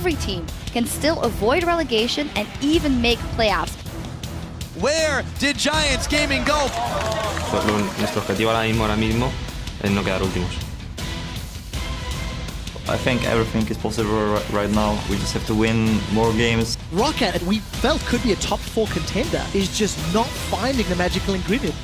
every team can still avoid relegation and even make playoffs. Where did Giants Gaming go? Nuestro objetivo ahora mismo es no quedar últimos. I think everything is possible right now. We just have to win more games. Rocket, we felt could be a top 4 contender, is just not finding the magical ingredient.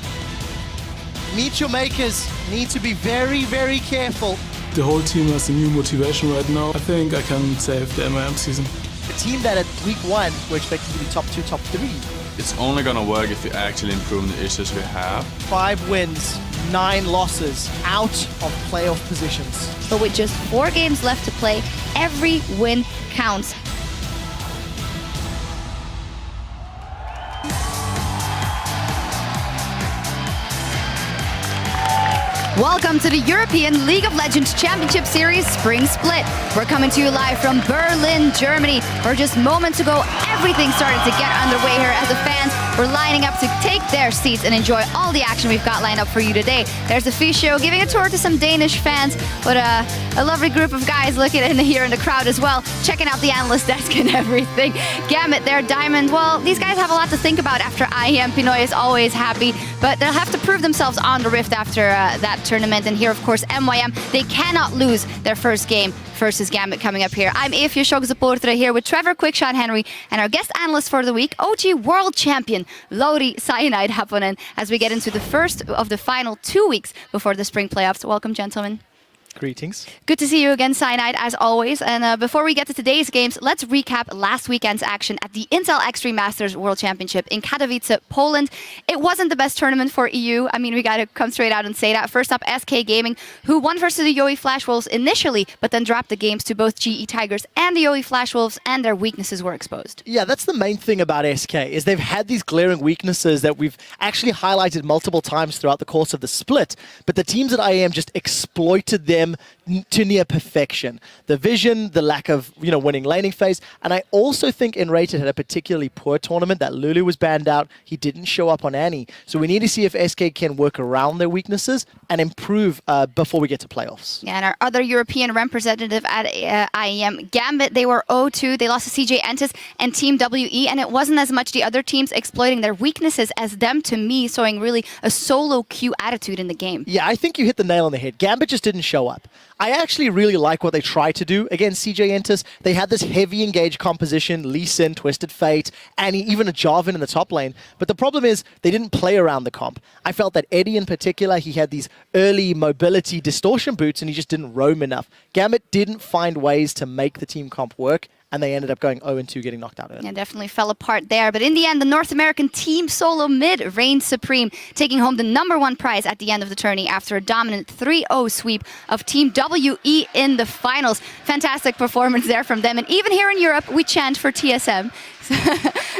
Meet your makers need to be very, very careful. The whole team has a new motivation right now. I think I can save the MYM season. A team that at week 1 we're expecting to be top 2, top 3. It's only gonna work if we actually improve the issues we have. 5 wins, 9 losses, out of playoff positions. But with just 4 games left to play, every win counts. Welcome to the European League of Legends Championship Series Spring Split. We're coming to you live from Berlin, Germany, where just moments ago, everything started to get underway here as the fans were lining up to take their seats and enjoy all the action we've got lined up for you today. There's the Fisho giving a tour to some Danish fans, but a lovely group of guys looking in here in the crowd as well, checking out the analyst desk and everything. Gambit, their Diamond, well, these guys have a lot to think about after IEM. Pinoy is always happy, but they'll have to prove themselves on the Rift after that tournament. And here, of course, MYM, they cannot lose their first game versus Gambit coming up here. I'm Evie Shogzaportra here with Trevor Quickshot Henry and our guest analyst for the week, OG World Champion Lauri Cyanide Haponen, as we get into the first of the final 2 weeks before the spring playoffs. Welcome, gentlemen. Greetings. Good to see you again, Cyanide, as always. And before we get to today's games, let's recap last weekend's action at the Intel Extreme Masters World Championship in Katowice, Poland. It wasn't the best tournament for EU. I mean, we got to come straight out and say that. First up, SK Gaming, who won versus the Yowie Flash Wolves initially, but then dropped the games to both GE Tigers and the Yowie Flash Wolves, and their weaknesses were exposed. Yeah, that's the main thing about SK, is they've had these glaring weaknesses that we've actually highlighted multiple times throughout the course of the split, but the teams at IEM just exploited them to near perfection. The vision, the lack of winning laning phase, and I also think Enrated had a particularly poor tournament. That Lulu was banned out. He didn't show up on Annie. So we need to see if SK can work around their weaknesses and improve before we get to playoffs. Yeah, and our other European representative at IEM, Gambit, they were 0-2. They lost to CJ Entis and Team WE, and it wasn't as much the other teams exploiting their weaknesses as them, to me, showing really a solo queue attitude in the game. Yeah, I think you hit the nail on the head. Gambit just didn't show up. I actually really like what they tried to do against CJ Entis. They had this heavy engaged composition, Lee Sin, Twisted Fate, and even a Jarvan in the top lane. But the problem is they didn't play around the comp. I felt that Eddie in particular, he had these early mobility distortion boots and he just didn't roam enough. Gambit didn't find ways to make the team comp work, and they ended up going 0-2, getting knocked out early. Yeah, definitely fell apart there. But in the end, the North American team solo mid reigned supreme, taking home the #1 prize at the end of the tourney after a dominant 3-0 sweep of Team WE in the finals. Fantastic performance there from them. And even here in Europe, we chant for TSM.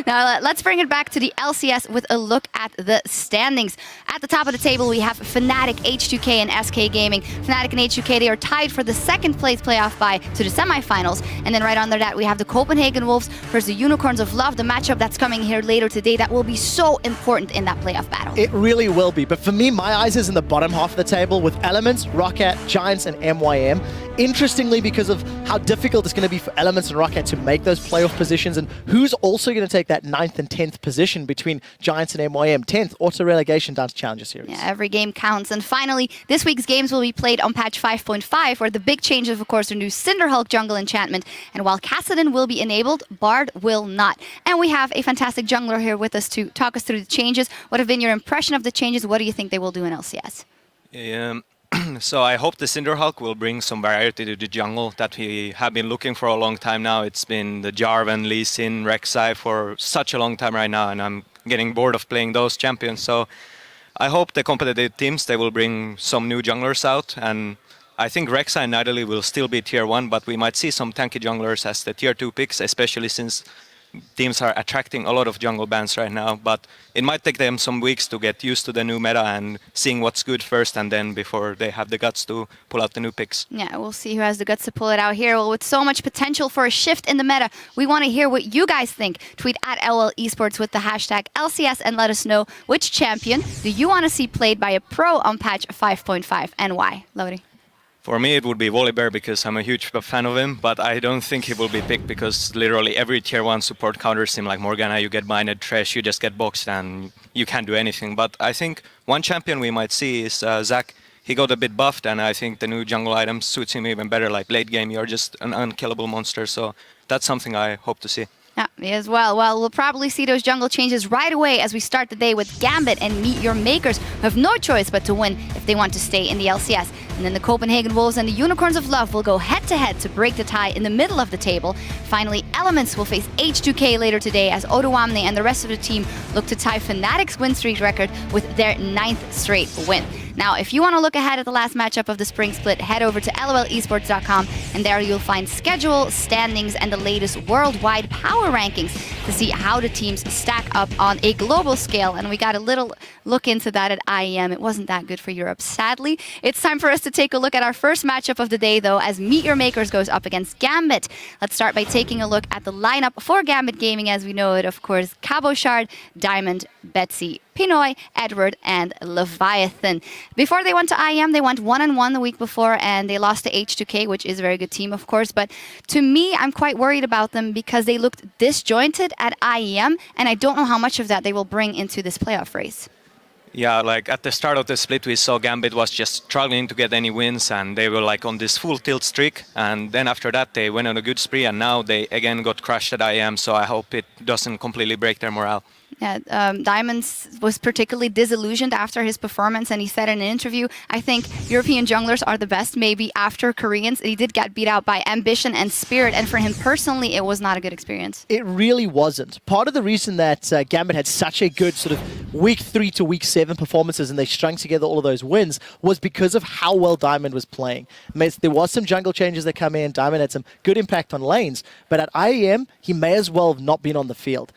Now let's bring it back to the LCS with a look at the standings. At the top of the table, we have Fnatic, H2K, and SK Gaming. Fnatic and H2K, they are tied for the second place playoff bye to the semifinals. And then right under that, we have the Copenhagen Wolves versus the Unicorns of Love, the matchup that's coming here later today that will be so important in that playoff battle. It really will be. But for me, my eyes is in the bottom half of the table with Elements, Rocket, Giants, and MYM. Interestingly, because of how difficult it's going to be for Elements and Rocket to make those playoff positions, and who's also going to take that 9th and 10th position between Giants and MYM. 10th, auto relegation down to Challenger Series. Yeah, every game counts. And finally, this week's games will be played on patch 5.5, where the big changes, of course, are new Cinderhulk jungle enchantment. And while Kassadin will be enabled, Bard will not. And we have a fantastic jungler here with us to talk us through the changes. What have been your impression of the changes? What do you think they will do in LCS? So I hope the Cinderhulk will bring some variety to the jungle that we have been looking for a long time now. It's been the Jarvan, Lee Sin, Rek'Sai for such a long time right now, and I'm getting bored of playing those champions. So I hope the competitive teams, they will bring some new junglers out, and I think Rek'Sai and Nidalee will still be tier 1, but we might see some tanky junglers as the tier 2 picks, especially since teams are attracting a lot of jungle bans right now, but it might take them some weeks to get used to the new meta and seeing what's good first, and then before they have the guts to pull out the new picks. Yeah, we'll see who has the guts to pull it out here. Well, with so much potential for a shift in the meta, we want to hear what you guys think. Tweet at LL Esports with the hashtag LCS and let us know which champion do you want to see played by a pro on patch 5.5 and why. Lodi. For me, it would be Volibear because I'm a huge fan of him, but I don't think he will be picked because literally every tier 1 support counters him like Morgana, you get binded, Thresh, you just get boxed and you can't do anything. But I think one champion we might see is Zac. He got a bit buffed and I think the new jungle item suits him even better. Like late game, you're just an unkillable monster, so that's something I hope to see. Yeah, me as well. Well, we'll probably see those jungle changes right away as we start the day with Gambit and Meet Your Makers, who have no choice but to win if they want to stay in the LCS. And then the Copenhagen Wolves and the Unicorns of Love will go head-to-head to break the tie in the middle of the table. Finally, Elements will face H2K later today as Odoamne and the rest of the team look to tie Fnatic's win streak record with their 9th straight win. Now, if you want to look ahead at the last matchup of the spring split, head over to lolesports.com, and there you'll find schedule, standings, and the latest worldwide power rankings to see how the teams stack up on a global scale. And we got a little look into that at IEM. It wasn't that good for Europe, sadly. It's time for us to take a look at our first matchup of the day, though, as Meet Your Makers goes up against Gambit. Let's start by taking a look at the lineup for Gambit Gaming as we know it. Of course, Cabochard, Diamond, Betsy, Pinoy, Edward, and Leviathan. Before they went to IEM, they went 1-1 the week before, and they lost to H2K, which is a very good team, of course. But to me, I'm quite worried about them because they looked disjointed at IEM, and I don't know how much of that they will bring into this playoff race. Yeah, like at the start of the split, we saw Gambit was just struggling to get any wins, and they were like on this full tilt streak. And then after that, they went on a good spree, and now they again got crushed at IEM. So I hope it doesn't completely break their morale. Yeah, Diamonds was particularly disillusioned after his performance, and he said in an interview, I think European junglers are the best, maybe after Koreans. He did get beat out by Ambition and Spirit, and for him personally, it was not a good experience. It really wasn't. Part of the reason that Gambit had such a good sort of week 3 to week 7 performances and they strung together all of those wins was because of how well Diamond was playing. There was some jungle changes that come in. Diamond had some good impact on lanes, but at IEM, he may as well have not been on the field.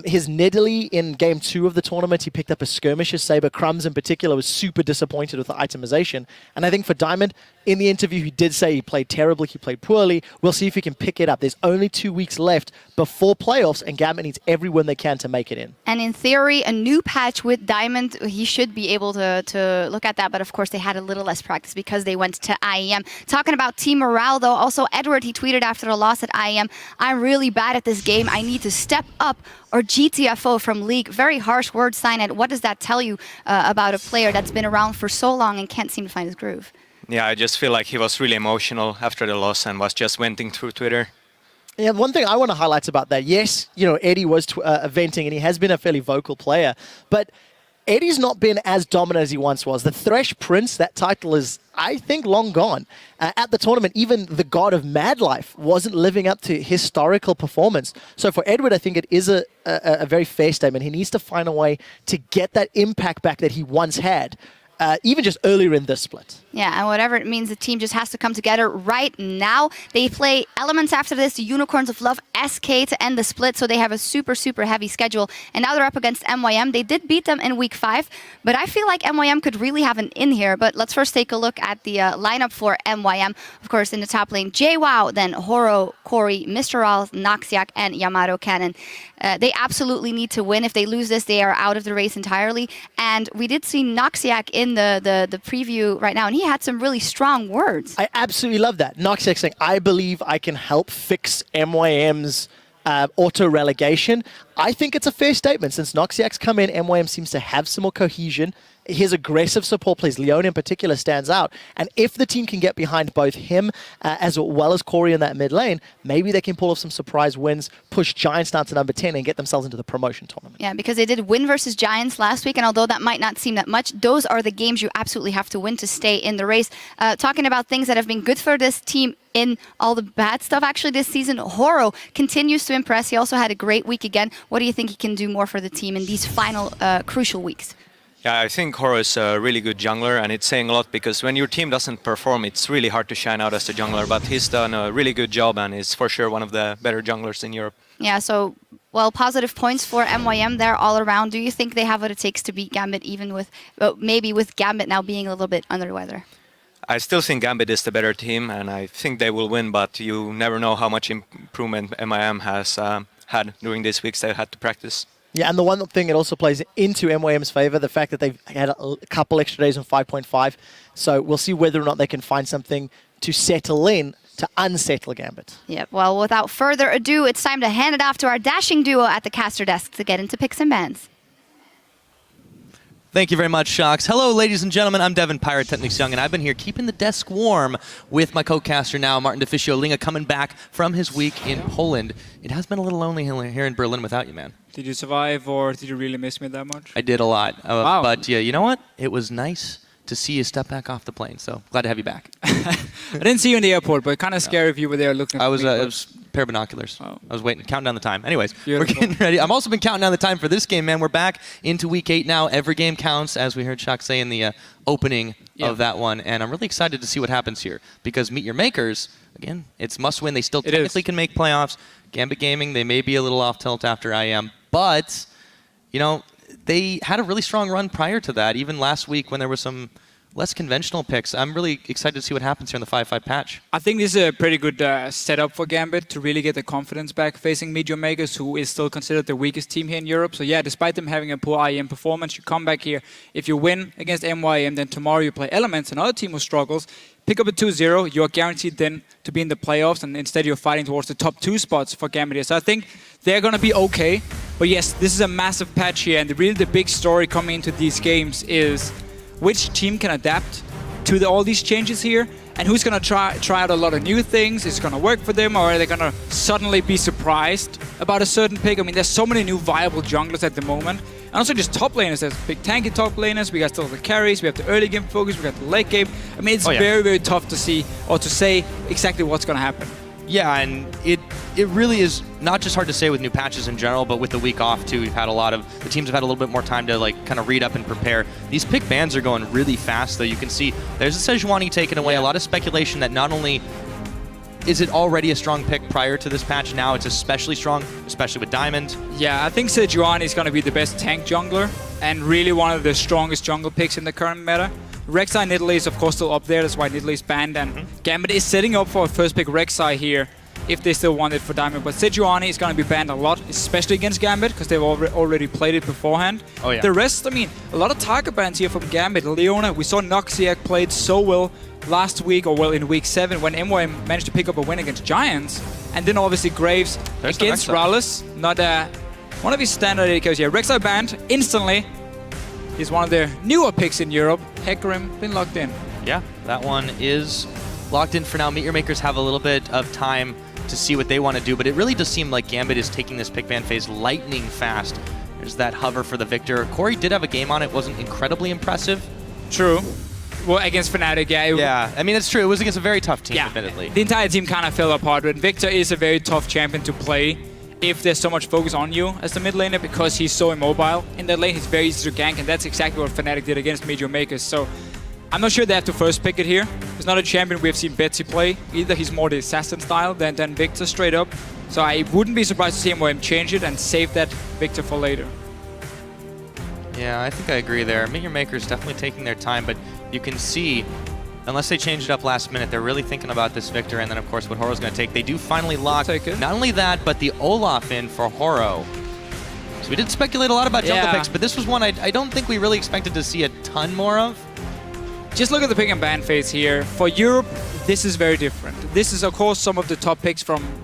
His Nidalee in game 2 of the tournament, he picked up a skirmisher saber. Crumbs in particular was super disappointed with the itemization. And I think for Diamond, in the interview, he did say he played terribly, he played poorly. We'll see if he can pick it up. There's only 2 weeks left before playoffs, and Gambit needs every win they can to make it in. And in theory, a new patch with Diamond, he should be able to look at that. But of course, they had a little less practice because they went to IEM. Talking about team morale, though, also Edward, he tweeted after the loss at IEM, I'm really bad at this game. I need to step up or GTFO from League. Very harsh word, Signet. What does that tell you about a player that's been around for so long and can't seem to find his groove? Yeah, I just feel like he was really emotional after the loss and was just venting through Twitter. Yeah, one thing I want to highlight about that, yes, you know, Eddie was venting and he has been a fairly vocal player, but Eddie's not been as dominant as he once was. The Thresh Prince, that title is, I think, long gone. At the tournament, even the god of Mad Life wasn't living up to historical performance. So for Edward, I think it is a very fair statement. He needs to find a way to get that impact back that he once had. Even just earlier in this split. Yeah, and whatever it means, the team just has to come together right now. They play Elements after this, the Unicorns of Love, SK to end the split, so they have a super, super heavy schedule. And now they're up against MYM. They did beat them in week 5, but I feel like MYM could really have an in here. But let's first take a look at the lineup for MYM. Of course, in the top lane, JWoww, then Horo, Corey, Mr. All, Noxiac, and Yamato Cannon. They absolutely need to win. If they lose this, they are out of the race entirely. And we did see Noxiac in the preview right now, and he had some really strong words. I absolutely love that. Noxiac saying, I believe I can help fix MYM's auto-relegation. I think it's a fair statement. Since Noxiac's come in, MYM seems to have some more cohesion. His aggressive support plays, Leon in particular, stands out. And if the team can get behind both him as well as Corey in that mid lane, maybe they can pull off some surprise wins, push Giants down to number 10 and get themselves into the promotion tournament. Yeah, because they did win versus Giants last week, and although that might not seem that much, those are the games you absolutely have to win to stay in the race. Talking about things that have been good for this team in all the bad stuff, actually, this season, Horo continues to impress. He also had a great week again. What do you think he can do more for the team in these final crucial weeks? Yeah, I think Horo is a really good jungler, and it's saying a lot because when your team doesn't perform, it's really hard to shine out as a jungler, but he's done a really good job and is for sure one of the better junglers in Europe. Yeah, so, well, positive points for MYM there all around. Do you think they have what it takes to beat Gambit, even with, maybe with Gambit now being a little bit under the weather? I still think Gambit is the better team, and I think they will win, but you never know how much improvement MYM has had during these weeks they had to practice. Yeah, and the one thing it also plays into MYM's favor, the fact that they've had a couple extra days on 5.5. So we'll see whether or not they can find something to settle in to unsettle Gambit. Yep. Well, without further ado, it's time to hand it off to our dashing duo at the caster desk to get into picks and bans. Thank you very much, Shocks. Hello, ladies and gentlemen. I'm Devin Pyrotechnics Young, and I've been here keeping the desk warm with my co-caster now, Martin DeFicio Linga, coming back from his week in Poland. It has been a little lonely here in Berlin without you, man. Did you survive, or did you really miss me that much? I did a lot. Wow. But yeah, you know what? It was nice to see you step back off the plane, so glad to have you back. I didn't see you in the airport, but kind of scary if you were there looking for me. It was a pair of binoculars. Oh. I was waiting, counting down the time. Anyways, Beautiful. We're getting ready. I've also been counting down the time for this game, man. We're back into week 8 now. Every game counts, as we heard Shock say in the opening of that one. And I'm really excited to see what happens here, because Meet Your Makers, again, it's must win. They still technically can make playoffs. Gambit Gaming, they may be a little off tilt after IM, but, you know, they had a really strong run prior to that, even last week when there was some less conventional picks. I'm really excited to see what happens here in the 5-5 patch. I think this is a pretty good setup for Gambit to really get the confidence back facing Meet Your Makers, who is still considered the weakest team here in Europe. So yeah, despite them having a poor IM performance, you come back here. If you win against MYM, then tomorrow you play Elements, another team who struggles. Pick up a 2-0, you're guaranteed then to be in the playoffs, and instead you're fighting towards the top 2 spots for Gambit here. So I think they're going to be okay. But yes, this is a massive patch here, and really the big story coming into these games is which team can adapt to all these changes here, and who's going to try out a lot of new things. Is it going to work for them, or are they going to suddenly be surprised about a certain pick? I mean, there's so many new viable junglers at the moment. And also just top laners. There's big tanky top laners. We got still the carries. We have the early game focus. We got the late game. I mean, it's very, very tough to see or to say exactly what's going to happen. Yeah, and it really is not just hard to say with new patches in general, but with the week off too, we've had the teams have had a little bit more time to like kind of read up and prepare. These pick bans are going really fast, though. You can see there's a Sejuani taken away. A lot of speculation that not only is it already a strong pick prior to this patch, now it's especially strong, especially with Diamond. Yeah, I think Sejuani is going to be the best tank jungler and really one of the strongest jungle picks in the current meta. Rek'Sai Nidalee is of course still up there, that's why Nidalee is banned, and Gambit is setting up for a first pick Rek'Sai here if they still want it for Diamond. But Sejuani is going to be banned a lot, especially against Gambit, because they've already played it beforehand. Oh, yeah. The rest, I mean, a lot of target bans here from Gambit. Leona, we saw Noxiac played so well last week, or well in week 7, when MYM managed to pick up a win against Giants. And then obviously Graves against Rallis, not one of his standard ADCs here. Rek'Sai banned instantly. He's one of their newer picks in Europe. Hecarim been locked in. Yeah, that one is locked in for now. Meet Your Makers have a little bit of time to see what they want to do, but it really does seem like Gambit is taking this pick ban phase lightning fast. There's that hover for the victor. Corey did have a game on it, wasn't incredibly impressive. True. Well, against Fnatic, yeah. Yeah, I mean, it's true. It was against a very tough team, admittedly. The entire team kind of fell apart, but Victor is a very tough champion to play if there's so much focus on you as the mid laner, because he's so immobile. In that lane, he's very easy to gank, and that's exactly what Fnatic did against Meet Your Makers. So I'm not sure they have to first pick it here. He's not a champion we've seen Betsy play. Either he's more the assassin style than Victor straight up. So I wouldn't be surprised to see him change it and save that Victor for later. Yeah, I think I agree there. Meet Your Makers definitely taking their time, but you can see, unless they change it up last minute, they're really thinking about this Victor, and then of course what Horo's going to take. They do finally lock not only that, but the Olaf in for Horo. So we did speculate a lot about jungle picks, but this was one I don't think we really expected to see a ton more of. Just look at the pick and ban phase here. For Europe, this is very different. This is, of course, some of the top picks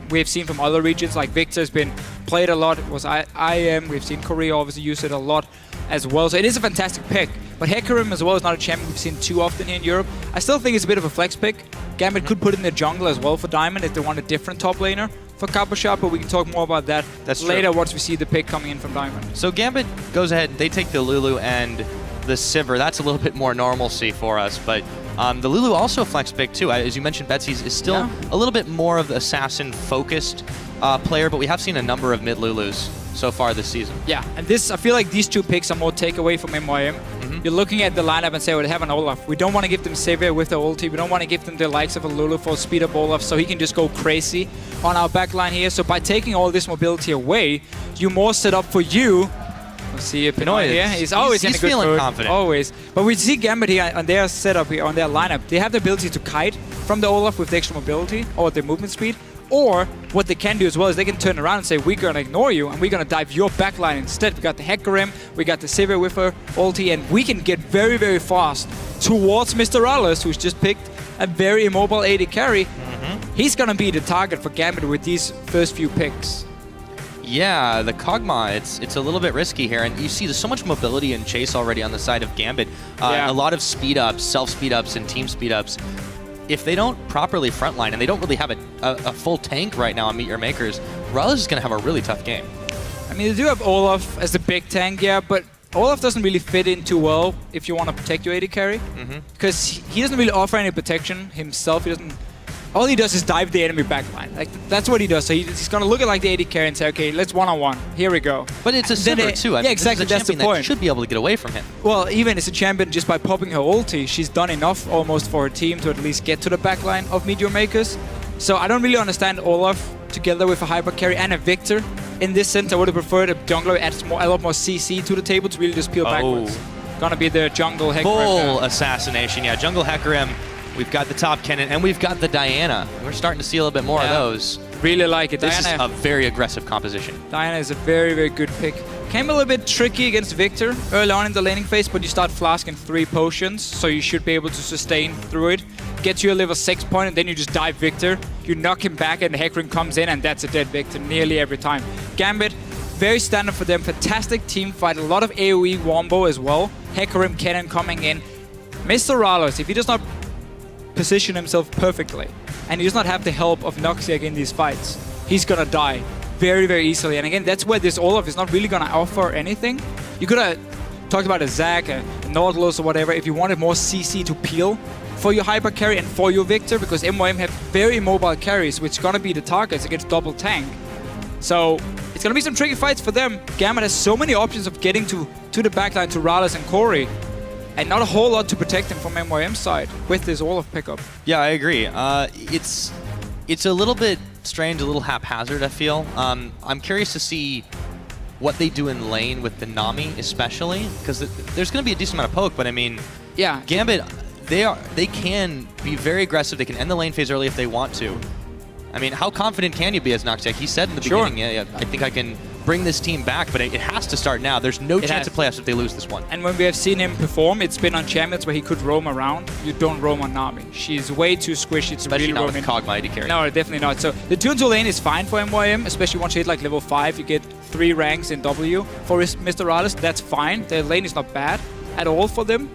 we've seen from other regions. Like Victor has been played a lot. It was IM. We've seen Korea obviously use it a lot as well. So it is a fantastic pick. But Hecarim as well is not a champion we've seen too often here in Europe. I still think it's a bit of a flex pick. Gambit could put it in the jungle as well for Diamond if they want a different top laner for Kaposhop, but we can talk more about that later once we see the pick coming in from Diamond. So Gambit goes ahead. They take the Lulu and the Sivir. That's a little bit more normalcy for us, but the Lulu also flex pick too. As you mentioned, Betsy's is still a little bit more of the assassin-focused player, but we have seen a number of mid Lulus so far this season. Yeah, and I feel like these two picks are more takeaway from MYM. You're looking at the lineup and say, well, they have an Olaf. We don't want to give them Sivir with the ulti. We don't want to give them the likes of a Lulu for speed up Olaf, so he can just go crazy on our backline here. So by taking all this mobility away, you more set up for you. We'll see Pinoy here. He's always in a good feeling mood. Confident. Always. But we see Gambit here on their setup here, on their lineup. They have the ability to kite from the Olaf with the extra mobility or the movement speed, Or what they can do as well is they can turn around and say, we're going to ignore you and we're going to dive your backline instead. We got the Hecarim, we got the Sivir with her ulti, and we can get very, very fast towards Mr. Rallis, who's just picked a very immobile AD carry. He's going to be the target for Gambit with these first few picks. Yeah, the Kog'Maw, it's a little bit risky here, and you see there's so much mobility and chase already on the side of Gambit. A lot of speed-ups, self-speed-ups, and team speed-ups. If they don't properly frontline, and they don't really have a full tank right now on Meet Your Makers, Rallis is going to have a really tough game. I mean, they do have Olaf as the big tank, yeah, but Olaf doesn't really fit in too well if you want to protect your AD carry. Because he doesn't really offer any protection himself. All he does is dive the enemy backline. Like, that's what he does. So he's going to look at like the AD carry and say, okay, let's one-on-one. Here we go. But it's a Sivir too. I mean, exactly. This is a That's the champion point. that should be able to get away from him. Well, even as a champion, just by popping her ulti, she's done enough almost for her team to at least get to the backline of Meteor Makers. So I don't really understand Olaf together with a hyper carry and a Victor. In this sense, I would have preferred a jungler who adds a lot more CC to the table to really just peel backwards. Gonna be the jungle Hecarim. Full assassination. Yeah, jungle Hecarim. We've got the top cannon, and we've got the Diana. We're starting to see a little bit more of those. Really like it. This Diana, is a very aggressive composition. Diana is a very, very good pick. Came a little bit tricky against Victor early on in the laning phase, but you start flasking 3 potions, so you should be able to sustain through it. Get to your level 6 point, and then you just dive Victor. You knock him back, and the Hecarim comes in, and that's a dead Victor nearly every time. Gambit, very standard for them. Fantastic team fight. A lot of AoE wombo as well. Hecarim cannon coming in. Mr. Rallis, if he does not position himself perfectly, and he does not have the help of Noxiac in these fights, he's gonna die very, very easily. And again, that's where this Olaf is not really gonna offer anything. You could have talked about a Zac, a Nautilus or whatever, if you wanted more CC to peel for your hyper carry and for your Victor, because MYM have very mobile carries, which is gonna be the targets against double tank. So it's gonna be some tricky fights for them. Gambit has so many options of getting to the backline to Rallis and Corey, and not a whole lot to protect him from MYM's side with this Olaf pickup. Yeah, I agree. It's a little bit strange, a little haphazard, I feel. I'm curious to see what they do in lane with the Nami, especially, because there's going to be a decent amount of poke, but I mean, yeah, Gambit, they can be very aggressive. They can end the lane phase early if they want to. I mean, how confident can you be as Noxiac? He said in the beginning, yeah, I think I can bring this team back, but it has to start now. There's no chance of playoffs if they lose this one. And when we have seen him perform, it's been on champions where he could roam around. You don't roam on Nami. She's way too squishy to especially really not roam with in. Kog'Maw AD carry. No, definitely not. So the 2-2 lane is fine for MYM, especially once you hit like level 5, you get 3 ranks in W. For Mr. Rallis, that's fine. The lane is not bad at all for them.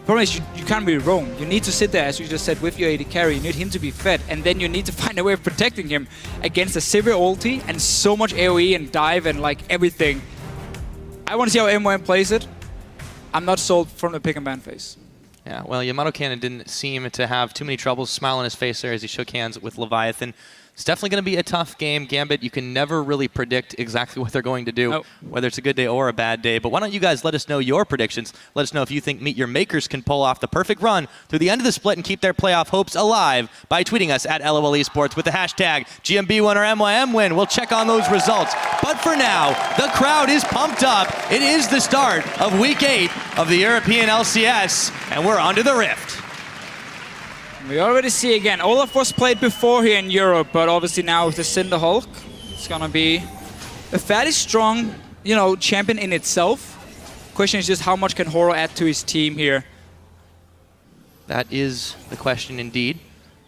Problem is you can't really roam. You need to sit there, as you just said, with your AD carry. You need him to be fed, and then you need to find a way of protecting him against a Sivir ulti and so much AoE and dive and like everything. I want to see how MYM plays it. I'm not sold from the pick and ban phase. Yeah, well, Yamato Cannon didn't seem to have too many troubles. Smile on his face there as he shook hands with Leviathan. It's definitely going to be a tough game. Gambit, you can never really predict exactly what they're going to do, whether it's a good day or a bad day. But why don't you guys let us know your predictions? Let us know if you think Meet Your Makers can pull off the perfect run through the end of the split and keep their playoff hopes alive by tweeting us at LOL Esports with the hashtag GMB win or MYM win. We'll check on those results. But for now, the crowd is pumped up. It is the start of Week 8 of the European LCS, and we're onto the Rift. We already see again, Olaf was played before here in Europe, but obviously now with the Cinder Hulk, it's gonna be a fairly strong, champion in itself. Question is just how much can Horo add to his team here? That is the question indeed.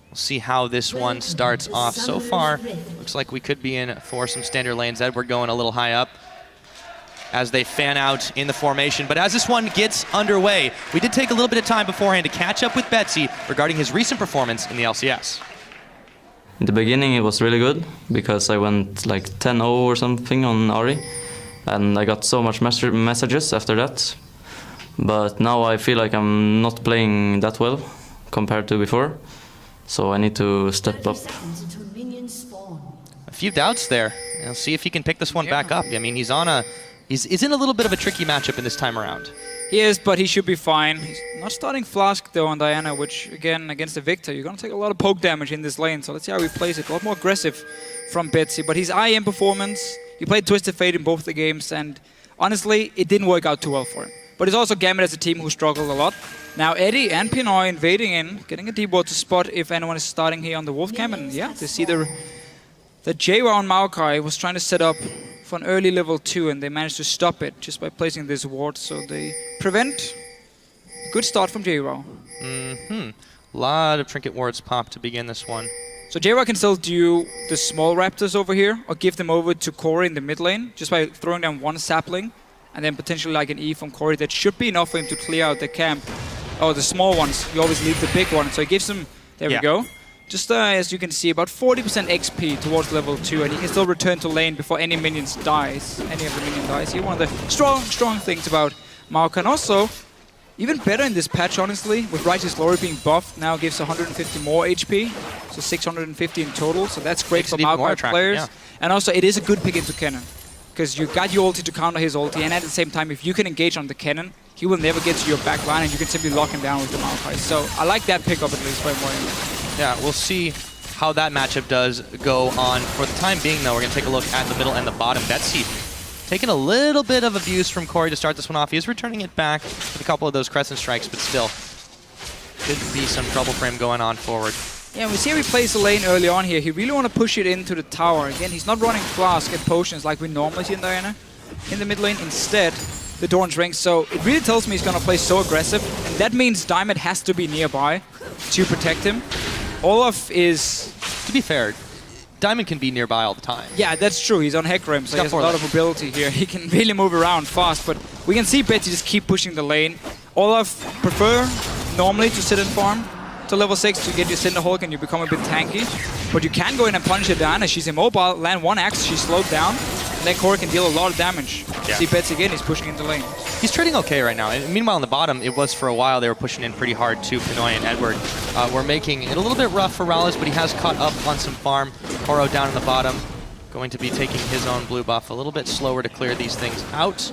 We'll see how this one starts off. So far, looks like we could be in for some standard lanes. Edward going a little high up as they fan out in the formation. But as this one gets underway, we did take a little bit of time beforehand to catch up with Betsy regarding his recent performance in the LCS. In the beginning it was really good because I went like 10-0 or something on Ari, and I got so much messages after that. But now I feel like I'm not playing that well compared to before, so I need to step up. A few doubts there. We'll see if he can pick this one back up. I mean, he's in a little bit of a tricky matchup in this time around. He is, but he should be fine. He's not starting Flask though on Diana, which again, against the Victor, you're gonna take a lot of poke damage in this lane, so let's see how he plays it. A lot more aggressive from Betsy, but his IM performance, he played Twisted Fate in both the games, and honestly, it didn't work out too well for him. But it's also Gambit as a team who struggled a lot. Now Eddie and Pinoy invading in, getting a deep ward to spot if anyone is starting here on the Wolf camp, and yeah, they see the that JWoww and Maokai was trying to set up for an early level 2, and they managed to stop it just by placing this ward, so they prevent. Good start from JWoww. A lot of trinket wards popped to begin this one. So JWoww can still do the small raptors over here, or give them over to Corey in the mid lane, just by throwing down one sapling, and then potentially like an E from Corey. That should be enough for him to clear out the camp. Oh, the small ones, you always leave the big one, so he gives them, there we go. Just as you can see, about 40% XP towards level 2, and he can still return to lane before any minions dies. Any of the minion dies. Here, one of the strong things about Maokai. And also, even better in this patch, honestly, with Righteous Glory being buffed, now gives 150 more HP, so 650 in total, so that's great for Maokai players. And also, it is a good pick into Cannon, because you got your ulti to counter his ulti, and at the same time, if you can engage on the Cannon, he will never get to your back line, and you can simply lock him down with the Maokai. So I like that pickup at least by MYM. Yeah, we'll see how that matchup does go on. For the time being, though, we're going to take a look at the middle and the bottom. Betsy taking a little bit of abuse from Corey to start this one off. He is returning it back with a couple of those Crescent Strikes, but still, could be some trouble for him going on forward. Yeah, we see he plays the lane early on here. He really want to push it into the tower. Again, he's not running Flask and Potions like we normally see in Diana in the mid lane. Instead, the Doran's Ring. So it really tells me he's going to play so aggressive, and that means Diamond has to be nearby to protect him. Olaf is... To be fair, Diamond can be nearby all the time. Yeah, that's true. He's on Hecarim, so he has a lot of ability here. He can really move around fast, but we can see Betsy just keep pushing the lane. Olaf prefer normally to sit and farm to level 6 to get your Cinderhulk and you become a bit tanky. But you can go in and punish her down as she's immobile, land one axe, she's slowed down, and then Corey can deal a lot of damage. Yeah. See Betsy again, he's pushing into lane. He's trading okay right now. And meanwhile, on the bottom, it was for a while they were pushing in pretty hard too. Pinoy and Edward were making it a little bit rough for Rallis, but he has caught up on some farm. Horo down in the bottom, going to be taking his own blue buff a little bit slower to clear these things out.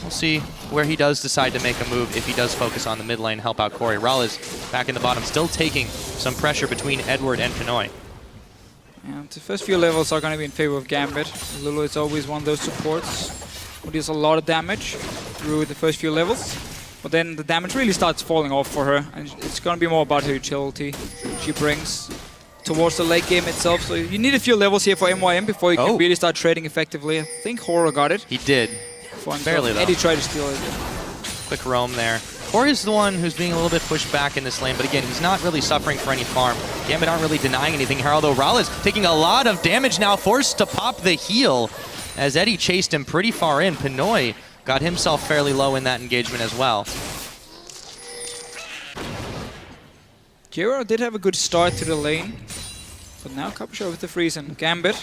We'll see where he does decide to make a move, if he does focus on the mid lane, help out Corey. Rallis back in the bottom, still taking some pressure between Edward and Pinoy. Yeah, the first few levels are going to be in favor of Gambit. Lulu is always one of those supports who deals a lot of damage through the first few levels. But then the damage really starts falling off for her, and it's going to be more about her utility she brings towards the late game itself. So you need a few levels here for MYM before you can really start trading effectively. I think Horo got it. He did. Barely, though. Eddie tried to steal it. Quick roam there. Corey's the one who's being a little bit pushed back in this lane, but again, he's not really suffering for any farm. Gambit aren't really denying anything here, although Rallis taking a lot of damage now, forced to pop the heal as Eddie chased him pretty far in. Pinoy got himself fairly low in that engagement as well. JWoww did have a good start to the lane, but now Capucha with the freeze and Gambit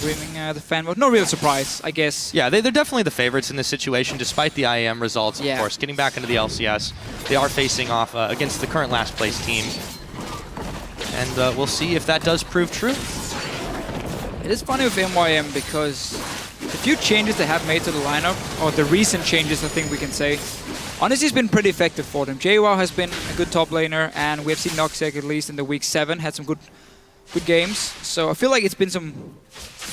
winning the fan vote. No real surprise, I guess. Yeah, they're definitely the favorites in this situation, despite the IEM results, of course. Getting back into the LCS, they are facing off against the current last place team. And we'll see if that does prove true. It is funny with MYM because the few changes they have made to the lineup, or the recent changes I think we can say, honestly it's been pretty effective for them. JWoww has been a good top laner, and we have seen Noxzec at least in the week 7, had some good games. So I feel like it's been some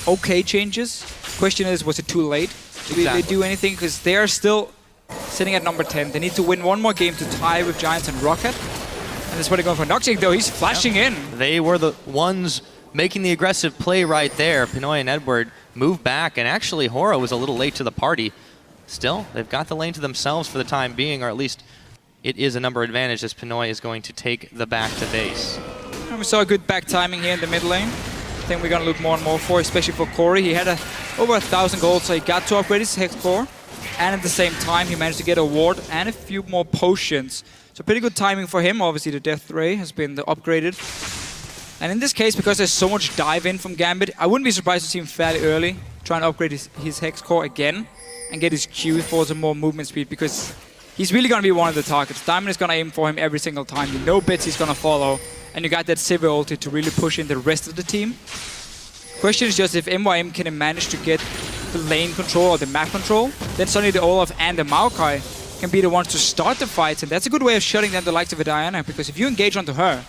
okay changes. Question is, was it too late? Did they do anything? Because they are still sitting at number 10. They need to win one more game to tie with Giants and Rocket. And that's what they're going for. Noxzec though, he's flashing in. They were the ones making the aggressive play right there. Pinoy and Edward move back, and actually Horo was a little late to the party. Still, they've got the lane to themselves for the time being, or at least it is a number advantage as Pinoy is going to take the back to base. And we saw a good back timing here in the mid lane. I think we're going to look more and more for, especially for Corey. He had over 1,000 gold, so he got to upgrade his Hex Core. And at the same time, he managed to get a ward and a few more potions. So pretty good timing for him. Obviously, the Death Ray has been upgraded. And in this case, because there's so much dive in from Gambit, I wouldn't be surprised to see him fairly early trying to upgrade his Hex Core again and get his Q for some more movement speed, because he's really going to be one of the targets. Diamond is going to aim for him every single time. You know Betsy's going to follow. And you got that Sivir ulti to really push in the rest of the team. Question is just if MYM can manage to get the lane control or the map control, then suddenly the Olaf and the Maokai can be the ones to start the fights. And that's a good way of shutting down the likes of a Diana, because if you engage onto her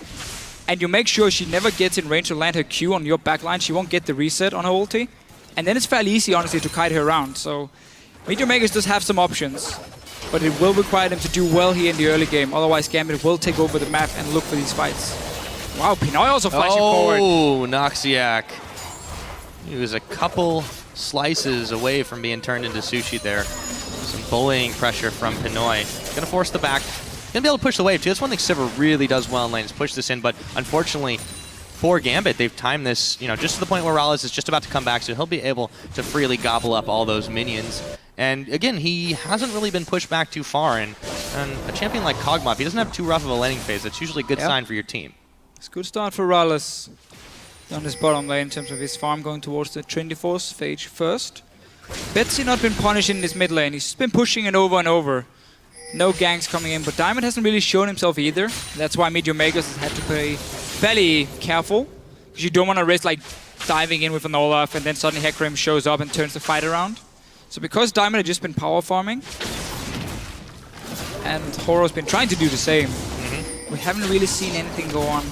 and you make sure she never gets in range to land her Q on your backline, she won't get the reset on her ulti. And then it's fairly easy, honestly, to kite her around. So Meteor Makers does have some options, but it will require them to do well here in the early game. Otherwise, Gambit will take over the map and look for these fights. Wow, Pinoy also flashing forward. Oh, Noxiac. He was a couple slices away from being turned into sushi there. Some bullying pressure from Pinoy. Gonna force the back. Gonna be able to push the wave too. That's one thing Sivir really does well in lane, is push this in, but unfortunately for Gambit, they've timed this, just to the point where Rallis is just about to come back, so he'll be able to freely gobble up all those minions. And again, he hasn't really been pushed back too far, and a champion like Kog'Maw, if he doesn't have too rough of a laning phase, that's usually a good sign for your team. It's a good start for Rallis on his bottom lane in terms of his farm going towards the Trinity Force phase first. Betsy not been punished in this mid lane. He's been pushing it over and over. No ganks coming in, but Diamond hasn't really shown himself either. That's why Meteor Makers has had to play fairly careful, because you don't want to risk like diving in with an Olaf and then suddenly Hecarim shows up and turns the fight around. So because Diamond had just been power farming, and Horo's been trying to do the same, we haven't really seen anything go on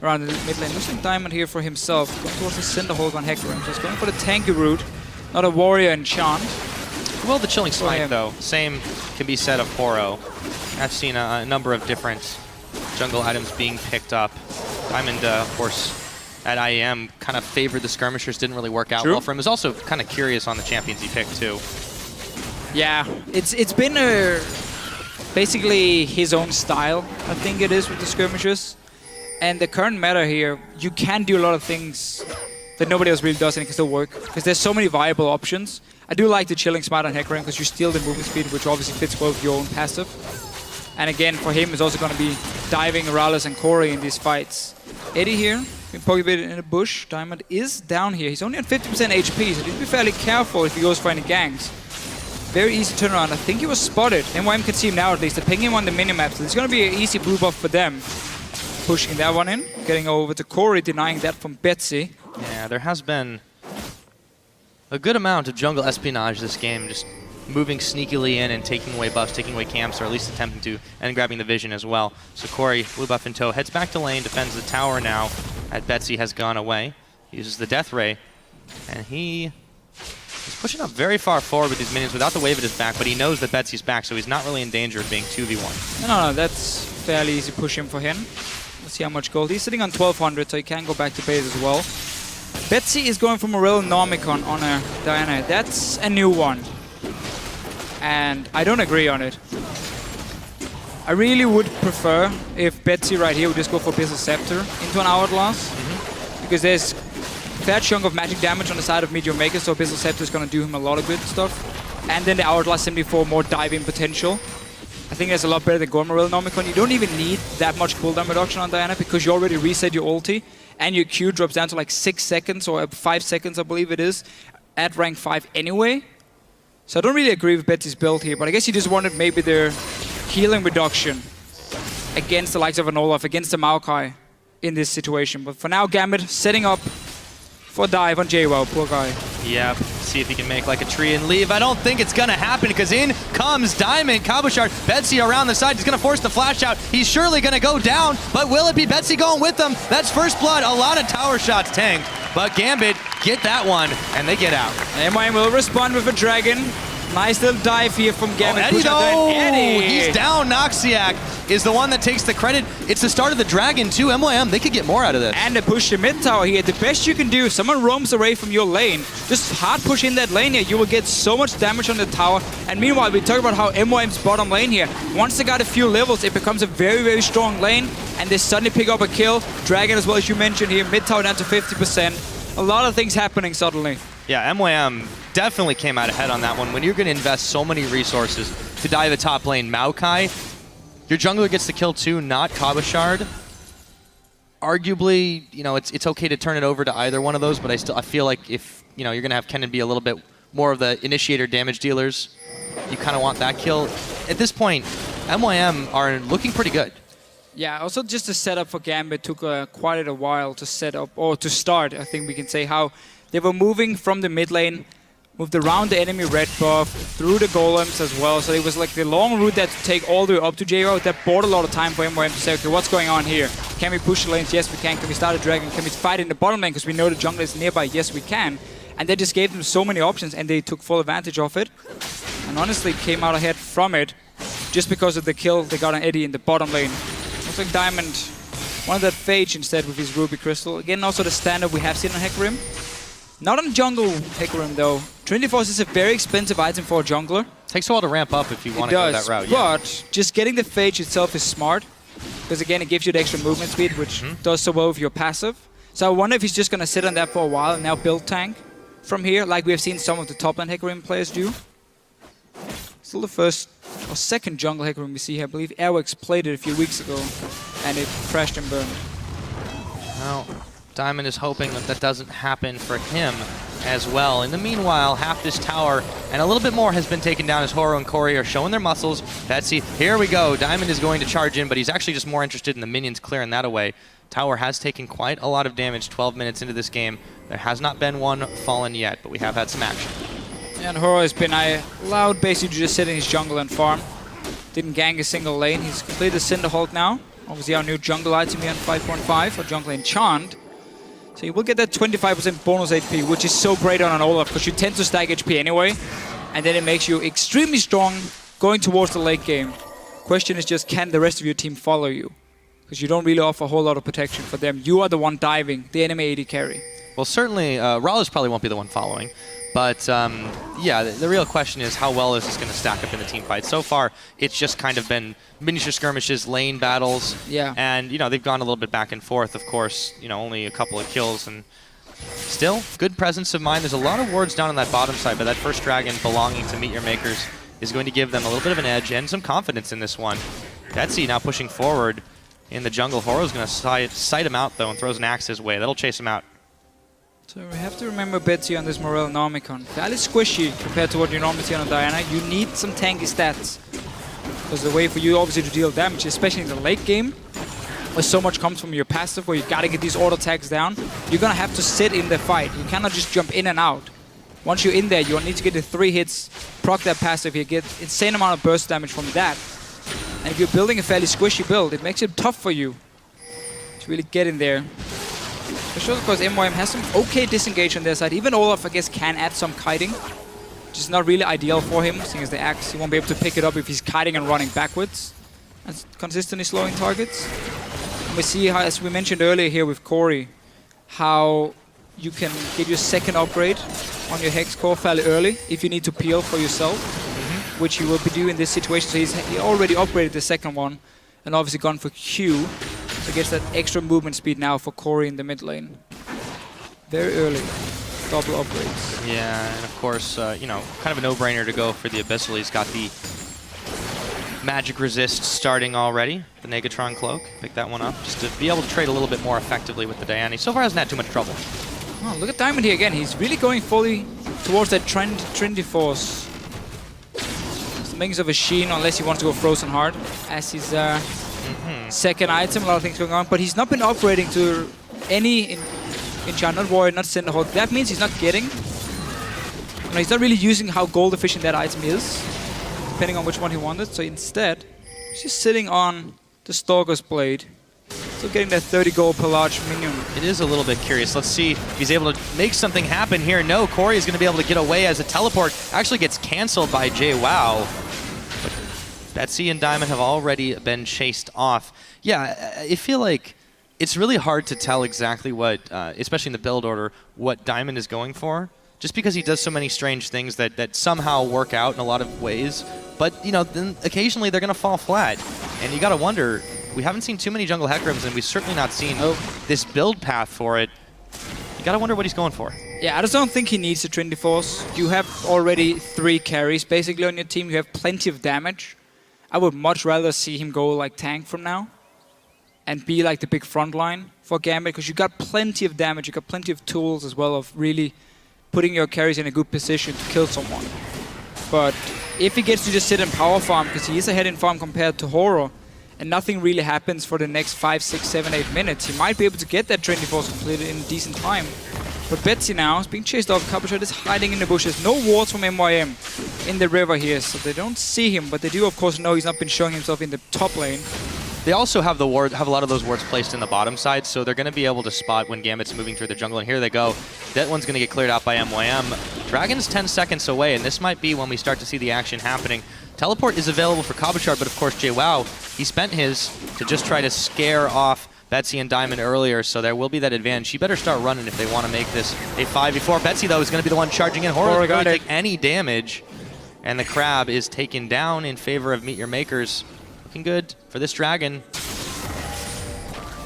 around the mid lane. Looks like Diamond here for himself, going towards the Cinderhulk on Hecarim. So he's going for the tanky route, not a warrior enchant. Well, the Chilling Smite, though, same can be said of Horo. I've seen a number of different jungle items being picked up. Diamond, of course, at IEM kind of favored the skirmishers, didn't really work out well for him. Is also kind of curious on the champions he picked, too. Yeah, it's been basically his own style, I think it is, with the skirmishers. And the current meta here, you can do a lot of things that nobody else really does and it can still work, because there's so many viable options. I do like the Chilling Smite on Hecarim because you steal the movement speed, which obviously fits well with your own passive. And again, for him, it's also going to be diving Rallis and Corey in these fights. Eddie here, been poking a bit in the bush. Diamond is down here. He's only on 50% HP, so he needs to be fairly careful if he goes for any ganks. Very easy turnaround. I think he was spotted. MYM can see him now at least. They're pinging him on the minimap, so it's going to be an easy blue buff for them. Pushing that one in, getting over to Corey, denying that from Betsy. Yeah, there has been a good amount of jungle espionage this game, just moving sneakily in and taking away buffs, taking away camps, or at least attempting to, and grabbing the vision as well. So Corey, blue buff in tow, heads back to lane, defends the tower now, as Betsy has gone away. Uses the Death Ray, and he is pushing up very far forward with these minions without the wave at his back, but he knows that Betsy's back, so he's not really in danger of being 2v1. No, that's fairly easy push in for him. Let's see how much gold. He's sitting on 1200, so he can go back to base as well. Betsy is going for Morel Nomicon on a Diana. That's a new one. And I don't agree on it. I really would prefer if Betsy right here would just go for Abyssal Scepter into an Hourglass. Because there's a fair chunk of magic damage on the side of Meteor Maker, so Abyssal Scepter is going to do him a lot of good stuff. And then the Hourglass simply for more diving potential. I think that's a lot better than going Morel Nomicon. You don't even need that much cooldown reduction on Diana because you already reset your ulti. And your Q drops down to like 6 seconds or 5 seconds, I believe it is, at rank 5 anyway. So I don't really agree with Betsy's build here, but I guess he just wanted maybe their healing reduction against the likes of an Olaf, against the Maokai in this situation. But for now, Gambit setting up for dive on JWoww, poor guy. Yep, see if he can make like a tree and leave. I don't think it's gonna happen because in comes Diamond, Cabochard, Betsy around the side. He's gonna force the flash out. He's surely gonna go down, but will it be Betsy going with them? That's first blood, a lot of tower shots tanked, but Gambit get that one and they get out. MYM will respond with a dragon. Nice little dive here from Gambit. Eddie though, Eddie. he's down. Noxiac is the one that takes the credit. It's the start of the dragon too. MYM, they could get more out of this. And they push the mid tower here. The best you can do, if someone roams away from your lane, just hard push in that lane here. You will get so much damage on the tower. And meanwhile, we talk about how MYM's bottom lane here. Once they got a few levels, it becomes a very, very strong lane. And they suddenly pick up a kill. Dragon as well, as you mentioned here. Mid tower down to 50%. A lot of things happening suddenly. Yeah, MYM definitely came out ahead on that one. When you're going to invest so many resources to dive the top lane, Maokai, your jungler gets the kill too, not Cabochard. Arguably, it's okay to turn it over to either one of those, but I feel like if you're going to have Kennen be a little bit more of the initiator damage dealers, you kind of want that kill. At this point, MYM are looking pretty good. Yeah, also just the setup for Gambit took quite a while to set up, or to start, I think we can say, how they were moving from the mid lane, moved around the enemy red buff, through the golems as well. So it was like the long route that to take all the way up to JWoww. That bought a lot of time for MYM to say, okay, what's going on here? Can we push the lanes? Yes, we can. Can we start a dragon? Can we fight in the bottom lane because we know the jungle is nearby? Yes, we can. And they just gave them so many options and they took full advantage of it. And honestly came out ahead from it just because of the kill they got on Eddie in the bottom lane. Looks like Diamond Wanted that Phage instead with his Ruby Crystal. Again, also the standard we have seen on Hecarim. Not on jungle Hecarim though. Trinity Force is a very expensive item for a jungler. Takes a while to ramp up if you want to go that route. But just getting the Phage itself is smart. Because again, it gives you the extra movement speed, which does so well with your passive. So I wonder if he's just going to sit on that for a while and now build tank from here, like we have seen some of the top lane Hecarim players do. Still the first or second jungle Hecarim we see here. I believe Airwax played it a few weeks ago, and it crashed and burned. Well, Diamond is hoping that that doesn't happen for him as well. In the meanwhile, half this tower and a little bit more has been taken down as Horo and Corey are showing their muscles. Betsy, here we go. Diamond is going to charge in, but he's actually just more interested in the minions clearing that away. Tower has taken quite a lot of damage 12 minutes into this game. There has not been one fallen yet, but we have had some action. And Horo has been allowed basically to just sit in his jungle and farm. Didn't gank a single lane. He's completed the Cinder Hulk now. Obviously our new jungle item here on 5.5 for jungle enchant. So you will get that 25% bonus HP, which is so great on an Olaf, because you tend to stack HP anyway, and then it makes you extremely strong going towards the late game. Question is just, can the rest of your team follow you? Because you don't really offer a whole lot of protection for them. You are the one diving, the enemy AD carry. Well, certainly, Rawlers probably won't be the one following. But, yeah, the real question is how well is this going to stack up in the team fight? So far, it's just kind of been miniature skirmishes, lane battles. Yeah. And, you know, they've gone a little bit back and forth, of course. You know, only a couple of kills. And still, good presence of mind. There's a lot of wards down on that bottom side, but that first dragon belonging to Meet Your Makers is going to give them a little bit of an edge and some confidence in this one. Betsy now pushing forward in the jungle. Horo's going to sight him out, though, and throws an axe his way. That'll chase him out. So we have to remember Betsy on this Morel Nomicon. Fairly squishy compared to what you normally see on a Diana. You need some tanky stats. Because the way for you obviously to deal damage, especially in the late game, where so much comes from your passive, where you gotta get these auto attacks down, you're gonna have to sit in the fight. You cannot just jump in and out. Once you're in there, you need to get the 3 hits, proc that passive, you get insane amount of burst damage from that. And if you're building a fairly squishy build, it makes it tough for you to really get in there. For sure, because MYM has some okay disengage on their side. Even Olaf, I guess, can add some kiting, which is not really ideal for him, seeing as the axe, he won't be able to pick it up if he's kiting and running backwards. And consistently slowing targets. And we see how, as we mentioned earlier here with Corey, how you can get your second upgrade on your Hex core fairly early if you need to peel for yourself, which he will be doing in this situation. So he already upgraded the second one, and obviously gone for Q. So gets that extra movement speed now for Corey in the mid lane. Very early. Double upgrades. Yeah, and of course, you know, kind of a no-brainer to go for the Abyssal. He's got the Magic Resist starting already. The Negatron Cloak. Pick that one up just to be able to trade a little bit more effectively with the Diana. So far hasn't had too much trouble. Oh, look at Diamond here again. He's really going fully towards that Trinity Force. It's the makings of a Sheen, unless he wants to go Frozen Heart as his second item. A lot of things going on, but he's not been upgrading to any enchant, not Warrior, not Cinder Hulk. That means he's not getting. He's not really using how gold efficient that item is, depending on which one he wanted. So instead, he's just sitting on the Stalker's Blade. Still getting that 30 gold per large minion. It is a little bit curious. Let's see if he's able to make something happen here. No, Corey is going to be able to get away as a teleport actually gets canceled by JWoww. But Betsy and Diamond have already been chased off. Yeah, I feel like it's really hard to tell exactly what, especially in the build order, what Diamond is going for. Just because he does so many strange things that somehow work out in a lot of ways. But, you know, then occasionally they're going to fall flat. And you got to wonder, we haven't seen too many jungle Hecarims, and we've certainly not seen this build path for it. You got to wonder what he's going for. Yeah, I just don't think he needs a Trinity Force. You have already 3 carries basically on your team. You have plenty of damage. I would much rather see him go like tank from now and be like the big front line for Gambit, because you got plenty of damage. You got plenty of tools as well of really putting your carries in a good position to kill someone. But if he gets to just sit and power farm, because he is ahead in farm compared to Horo, and nothing really happens for the next 5, 6, 7, 8 minutes, he might be able to get that Trinity Force completed in a decent time. But Betsy now is being chased off. Cabochard is hiding in the bushes. No wards from MYM in the river here, so they don't see him, but they do of course know he's not been showing himself in the top lane. They also have a lot of those wards placed in the bottom side, so they're going to be able to spot when Gambit's moving through the jungle, and here they go. That one's going to get cleared out by MYM. Dragon's 10 seconds away, and this might be when we start to see the action happening. Teleport is available for Cabochard, but of course JWoww, he spent his to just try to scare off Betsy and Diamond earlier, so there will be that advantage. She better start running if they want to make this a 5v4. Betsy, though, is going to be the one charging in. Horo doesn't really take any damage, and the Crab is taken down in favor of Meet Your Makers. Looking good for this Dragon.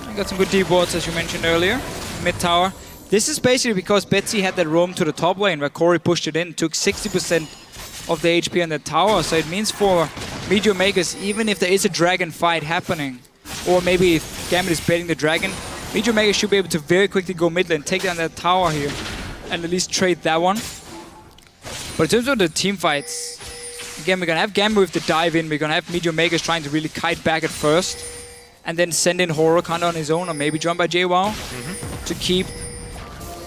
I got some good deep wards, as you mentioned earlier. Mid tower. This is basically because Betsy had that roam to the top lane where Corey pushed it in, took 60% of the HP on the tower. So it means for Meet Your Makers, even if there is a dragon fight happening, or maybe if Gambit is baiting the dragon, Meet Your Makers should be able to very quickly go mid lane, take down that tower here, and at least trade that one. But in terms of the team fights, again, we're going to have Gambit with the dive in, we're going to have Meet Your Makers trying to really kite back at first, and then send in Horo kind of on his own, or maybe joined by JWoww, to keep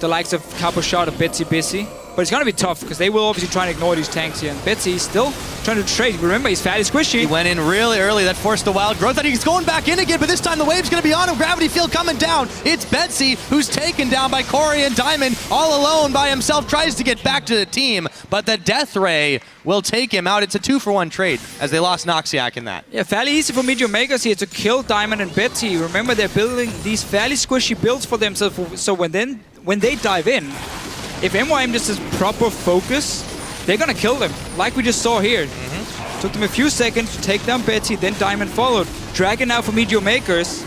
the likes of Capo Shot or Betsy busy. But it's going to be tough, because they will obviously try and ignore these tanks here. And Betsy is still trying to trade. Remember, he's fairly squishy. He went in really early. That forced the wild growth. And he's going back in again, but this time the wave's going to be on him. Gravity field coming down. It's Betsy, who's taken down by Corey and Diamond. All alone by himself, tries to get back to the team. But the Death Ray will take him out. It's a 2-for-1 trade, as they lost Noxiac in that. Yeah, fairly easy for Meet Your Makers here to kill Diamond and Betsy. Remember, they're building these fairly squishy builds for themselves. So when they dive in, if MYM just has proper focus, they're gonna kill them, like we just saw here. Took them a few seconds to take down Betsy, then Diamond followed. Dragon now for Meet Your Makers.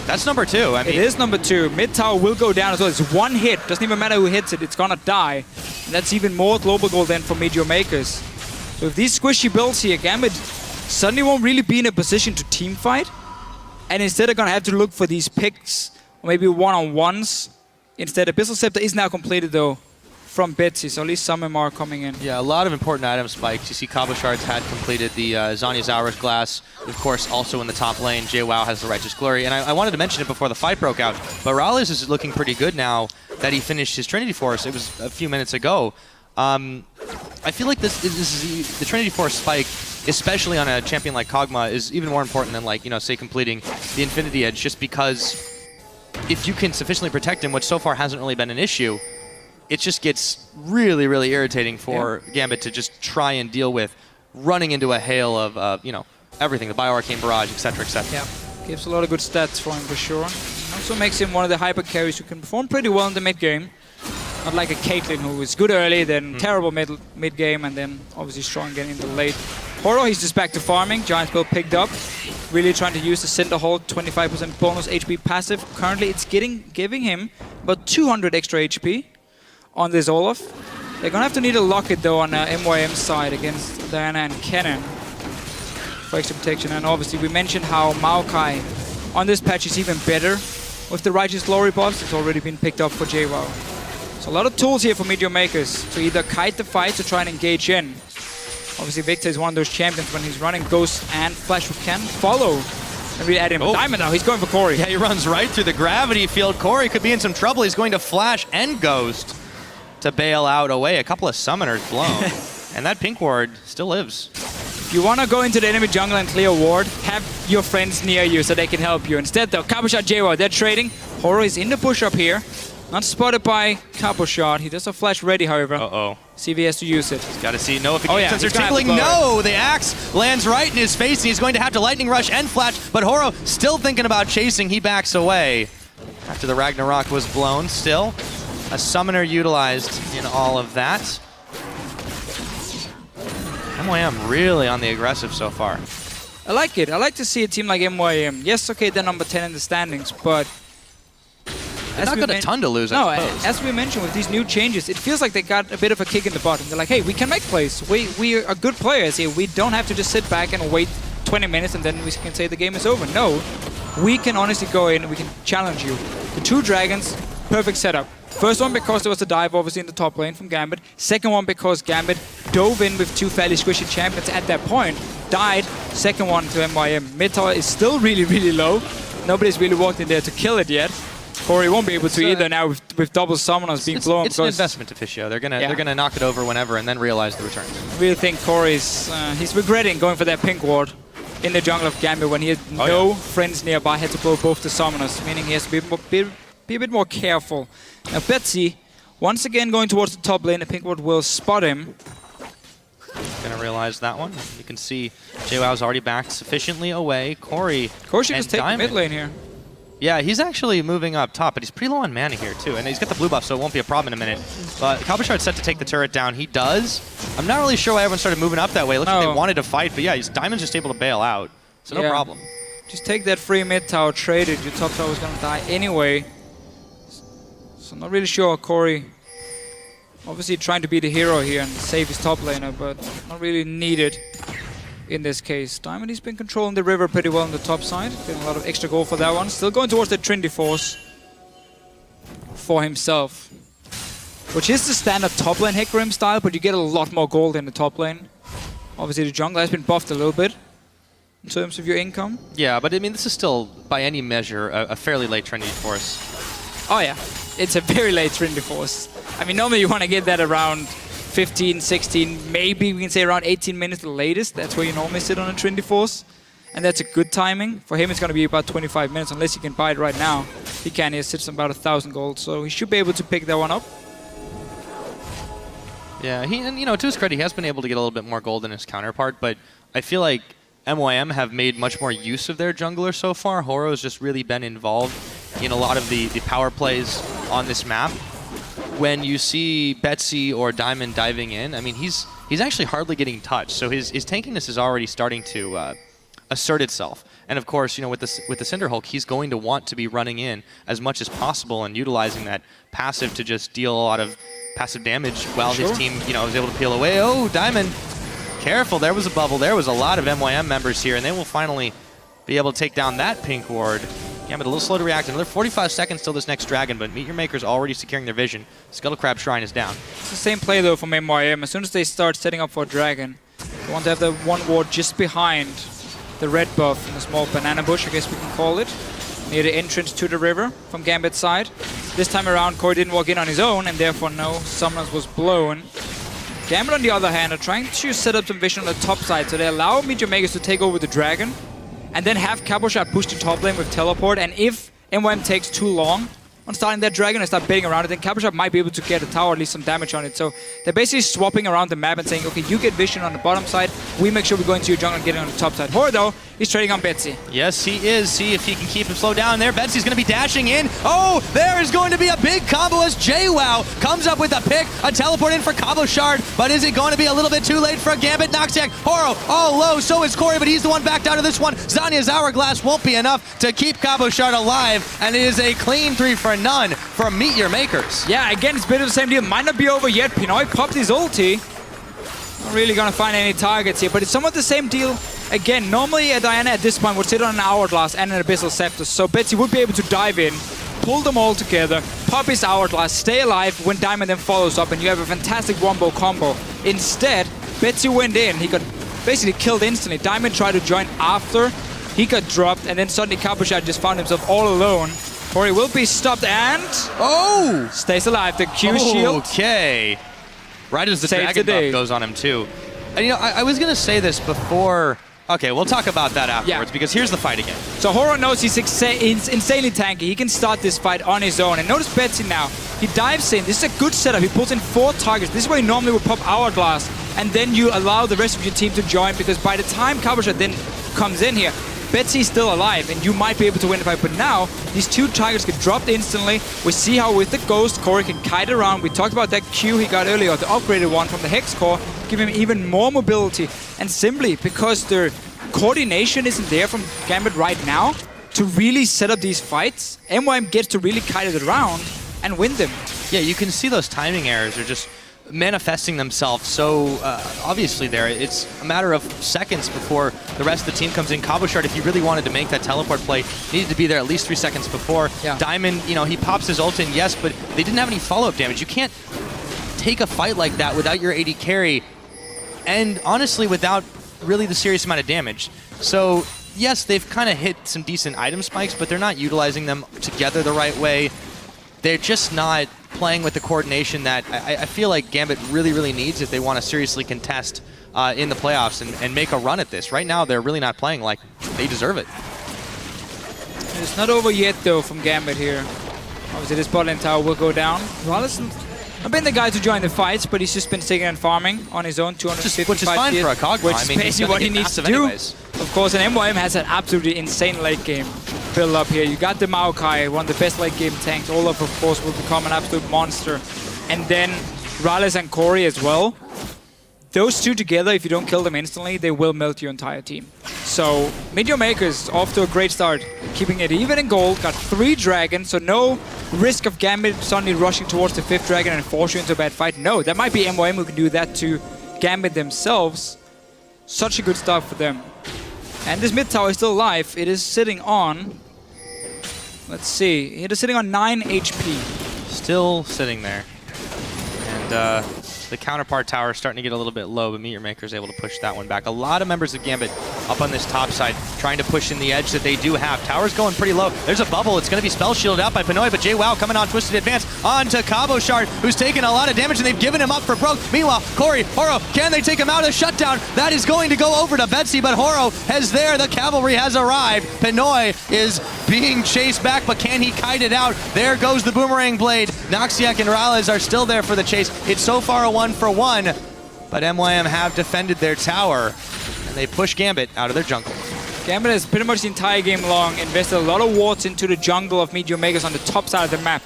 That's number 2. I mean, it is number 2. Mid tower will go down as well. It's one hit. Doesn't even matter who hits it. It's gonna die. And that's even more global gold then for Meet Your Makers. So with these squishy builds here, Gambit suddenly won't really be in a position to team fight. And instead are gonna have to look for these picks, or maybe one-on-ones. Instead, Abyssal Scepter is now completed, though, from Betsy, so at least some of them are coming in. Yeah, a lot of important item spikes. You see Cabo Shards had completed the Zhonya's Hourglass. Of course, also in the top lane, JWoww has the Righteous Glory. And I wanted to mention it before the fight broke out, but Raleigh is looking pretty good now that he finished his Trinity Force. It was a few minutes ago. I feel like this is the Trinity Force spike, especially on a champion like Kog'Maw, is even more important than, like, you know, say completing the Infinity Edge, just because if you can sufficiently protect him, which so far hasn't really been an issue, it just gets really, really irritating for Gambit to just try and deal with running into a hail of, you know, everything, the Bioarcane Barrage, etc., etc. Yeah, gives a lot of good stats for him for sure. Also makes him one of the hyper carries who can perform pretty well in the mid game. Not like a Caitlyn who is good early, then terrible mid game, and then obviously strong again in the late. Horo, he's just back to farming. Giant Spell picked up. Really trying to use the Cinder Hold, 25% bonus HP passive. Currently, it's giving him about 200 extra HP on this Olaf. They're gonna have to need a Locket though on MYM's side against Diana and Kennen for extra protection. And obviously, we mentioned how Maokai on this patch is even better with the Righteous Glory buffs. It's already been picked up for JWoww. So a lot of tools here for Meet Your Makers to either kite the fight to try and engage in. Obviously, Victor is one of those champions when he's running Ghost and Flash who can follow and really add him. Oh. Diamond now, he's going for Corey. Yeah, he runs right through the gravity field. Corey could be in some trouble. He's going to Flash and Ghost to bail out away. A couple of summoners blown. And that pink ward still lives. If you want to go into the enemy jungle and clear a ward, have your friends near you so they can help you. Instead, though, Capo Shot, JWoww, they're trading. Horo is in the push up here. Not spotted by Capo Shot. He does have Flash ready, however. Uh-oh. See if he has to use it. He's got to see. No, if he Oh, yeah, since he's they're gonna have tingling. to go. No, the axe lands right in his face, and he's going to have to Lightning Rush and Flash. But Horo still thinking about chasing. He backs away after the Ragnarok was blown. Still, a summoner utilized in all of that. MYM really on the aggressive so far. I like it. I like to see a team like MYM. Yes, okay, they're number 10 in the standings, but They've not got a ton to lose, I suppose. As we mentioned, with these new changes, it feels like they got a bit of a kick in the butt. And they're like, hey, we can make plays. We are good players here. We don't have to just sit back and wait 20 minutes and then we can say the game is over. No, we can honestly go in and we can challenge you. The 2 dragons, perfect setup. First one because there was a dive obviously in the top lane from Gambit. Second one because Gambit dove in with 2 fairly squishy champions at that point. Died. Second one to MYM. Mid tower is still really, really low. Nobody's really walked in there to kill it yet. Corey won't be able to either now with double summoners being blown. It's an investment to Fischio. They're gonna knock it over whenever and then realize the return. I really think Corey's he's regretting going for that pink ward in the jungle of Gambit when he had no friends nearby, had to blow both the summoners, meaning he has to be a bit more careful. Now Betsy, once again going towards the top lane, the pink ward will spot him. Gonna realize that one. You can see JWoww's already backed sufficiently away. Corey should just take the mid lane here. Yeah, he's actually moving up top, but he's pretty low on mana here, too. And he's got the blue buff, so it won't be a problem in a minute. But Cabochard's set to take the turret down. He does. I'm not really sure why everyone started moving up that way. It looks like they wanted to fight, but yeah, Diamond's just able to bail out. So no problem. Just take that free mid tower, trade it. Your top tower was going to die anyway. So I'm not really sure. Corey obviously trying to be the hero here and save his top laner, but not really needed in this case. Diamond, he's been controlling the river pretty well on the top side. Getting a lot of extra gold for that one. Still going towards the Trinity Force for himself. Which is the standard top lane Hecarim style, but you get a lot more gold in the top lane. Obviously the jungle has been buffed a little bit in terms of your income. Yeah, but I mean, this is still, by any measure, a fairly late Trinity Force. Oh yeah, it's a very late Trinity Force. I mean, normally you want to get that around 15, 16, maybe we can say around 18 minutes the latest. That's where you normally sit on a Trinity Force. And that's a good timing. For him, it's going to be about 25 minutes, unless he can buy it right now. He can, he sits on about 1,000 gold, so he should be able to pick that one up. Yeah, and you know, to his credit, he has been able to get a little bit more gold than his counterpart, but I feel like MYM have made much more use of their jungler so far. Horo's just really been involved in a lot of the power plays on this map. When you see Betsy or Diamond diving in, I mean, he's actually hardly getting touched. So his tankiness is already starting to assert itself. And of course, you know, with the Cinderhulk, he's going to want to be running in as much as possible and utilizing that passive to just deal a lot of passive damage while his team, you know, is able to peel away. Oh, Diamond, careful! There was a bubble. There was a lot of MYM members here, and they will finally be able to take down that pink ward. Gambit a little slow to react. Another 45 seconds till this next dragon, but Meet Your Maker's already securing their vision. Scuttle Crab Shrine is down. It's the same play though from MYM. As soon as they start setting up for a dragon, they want to have the one ward just behind the red buff in a small banana bush, I guess we can call it, near the entrance to the river from Gambit's side. This time around, Corey didn't walk in on his own, and therefore no summoners was blown. Gambit, on the other hand, are trying to set up some vision on the top side, so they allow Meet Your Makers to take over the dragon, and then have Cabochard push the top lane with teleport, and if MYM takes too long on starting that dragon and start baiting around it, then Cabochard might be able to get a tower, at least some damage on it. So they're basically swapping around the map and saying, okay, you get vision on the bottom side, we make sure we go into your jungle and get it on the top side. Hor, though, he's trading on Betsy. Yes, he is. See if he can keep him slowed down there. Betsy's going to be dashing in. Oh, there is going to be a big combo as JWoww comes up with a pick, a teleport in for Cabochard, but is it going to be a little bit too late for a Gambit knockback? Horo all low, so is Corey, but he's the one backed out of this one. Zanya's Hourglass won't be enough to keep Cabochard alive, and it is a clean 3-for-none for Meet Your Makers. Yeah, again, it's a bit of the same deal. Might not be over yet. Pinoy popped his ulti. Not really going to find any targets here, but it's somewhat the same deal. Again, normally Diana at this point would sit on an Hourglass and an Abyssal Scepter, so Betsy would be able to dive in, pull them all together, pop his Hourglass, stay alive when Diamond then follows up, and you have a fantastic wombo combo. Instead, Betsy went in. He got basically killed instantly. Diamond tried to join after. He got dropped, and then suddenly Cabochard just found himself all alone. Corey will be stopped and... Oh! Stays alive. The Q shield. Okay. Right as the Saves dragon the day. buff goes on him, too. And, you know, I was going to say this before... Okay, we'll talk about that afterwards, because here's the fight again. So Horo knows he's insanely tanky. He can start this fight on his own. And notice Betsy now. He dives in. This is a good setup. He pulls in 4 targets. This is where he normally would pop Hourglass. And then you allow the rest of your team to join, because by the time Cabochard then comes in here, Betsy's still alive, and you might be able to win the fight. But now, these 2 targets get dropped instantly. We see how with the Ghost, Corey can kite around. We talked about that Q he got earlier, the upgraded one from the Hex Core, give him even more mobility. And simply because their coordination isn't there from Gambit right now to really set up these fights, MYM gets to really kite it around and win them. Yeah, you can see those timing errors are just manifesting themselves so obviously there. It's a matter of seconds before the rest of the team comes in. Cabochard, if he really wanted to make that teleport play, needed to be there at least 3 seconds before. Yeah. Diamond, you know, he pops his ult in, yes, but they didn't have any follow-up damage. You can't take a fight like that without your AD carry, and honestly, without really the serious amount of damage. So, yes, they've kind of hit some decent item spikes, but they're not utilizing them together the right way. They're just not playing with the coordination that I feel like Gambit really, really needs if they want to seriously contest in the playoffs and make a run at this. Right now, they're really not playing like they deserve it. It's not over yet, though, from Gambit here. Obviously, this bot lane tower will go down. Rollison's not been the guy to join the fights, but he's just been sitting and farming on his own, 255 which is fine for a Kog'Maw. Which I is mean, basically what he needs to do. anyways. Of course, and MYM has an absolutely insane late game. build up here. You got the Maokai, one of the best late game tanks. Olaf, of course, will become an absolute monster. And then Rallis and Corey as well. Those two together, if you don't kill them instantly, they will melt your entire team. So, Meteor Makers off to a great start, keeping it even in gold, got 3 dragons, so no risk of Gambit suddenly rushing towards the 5th dragon and force you into a bad fight. No, that might be MYM who can do that to Gambit themselves. Such a good start for them. And this mid tower is still alive. It is sitting on, let's see, it is sitting on 9 HP. Still sitting there. And the counterpart tower is starting to get a little bit low, but Meteor Maker is able to push that one back. A lot of members of Gambit up on this top side trying to push in the edge that they do have. Tower's going pretty low. There's a bubble. It's going to be spell shielded out by Pinoy, but JWoww coming on Twisted Advance onto Cabo Shard, who's taking a lot of damage, and they've given him up for broke. Meanwhile, Corey, Horo, can they take him out of shutdown? That is going to go over to Betsy, but Horo has there. The cavalry has arrived. Pinoy is being chased back, but can he kite it out? There goes the boomerang blade. Noxiac and Rallis are still there for the chase. It's so far a 1-for-1. But MYM have defended their tower, and they push Gambit out of their jungle. Gambit has pretty much the entire game long invested a lot of wards into the jungle of Meteor Makers on the top side of the map.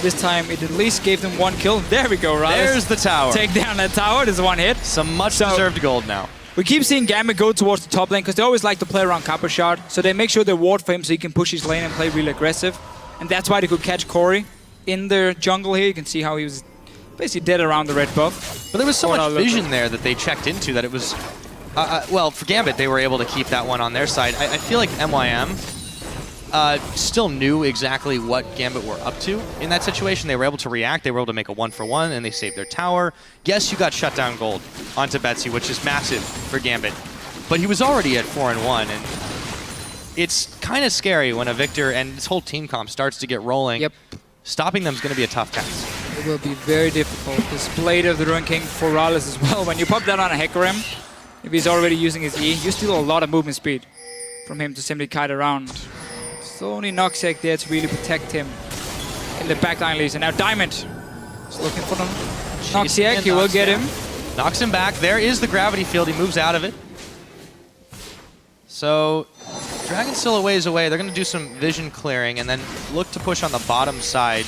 This time it at least gave them 1 kill. There we go, right? There's the tower. Take down that tower. There's 1 hit. Some much-deserved gold now. We keep seeing Gambit go towards the top lane because they always like to play around Copper Shard. So they make sure they ward for him so he can push his lane and play really aggressive. And that's why they could catch Corey in the jungle here. You can see how he was basically dead around the red buff. But there was so much vision there that they checked into that it was... well, for Gambit, they were able to keep that one on their side. I feel like MYM still knew exactly what Gambit were up to in that situation. They were able to react. They were able to make a 1-for-1, and they saved their tower. Yes, you got shutdown gold onto Betsy, which is massive for Gambit. But he was already at 4-1, and it's kind of scary when a Victor and this whole team comp starts to get rolling. Yep. Stopping them is going to be a tough task. It will be very difficult. This Blade of the Ruin King for Rallis as well. When you pop that on a Hecarim, if he's already using his E, you steal a lot of movement speed from him to simply kite around. So only Noxiac there to really protect him in the backline at least. And now Diamond is looking for them. Noxiac, he will get him. Knocks him back. There is the gravity field. He moves out of it. So Dragon's still a ways away. They're going to do some vision clearing and then look to push on the bottom side.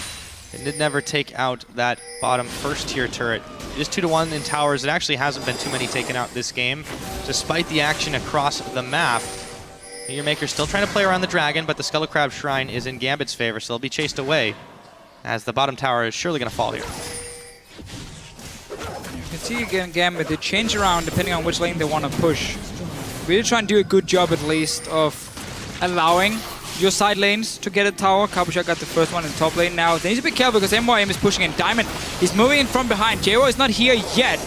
They did never take out that bottom first tier turret. It is 2-1 in towers. It actually hasn't been too many taken out this game, despite the action across the map. Meteor Maker's still trying to play around the dragon, but the Skull of Crab Shrine is in Gambit's favor, so they'll be chased away, as the bottom tower is surely going to fall here. You can see again Gambit, they change around depending on which lane they want to push. Really try and do a good job at least of allowing your side lanes to get a tower. Capuchat got the first one in the top lane now. They need to be careful because MYM is pushing in. Diamond, he's moving in from behind. JWoww is not here yet.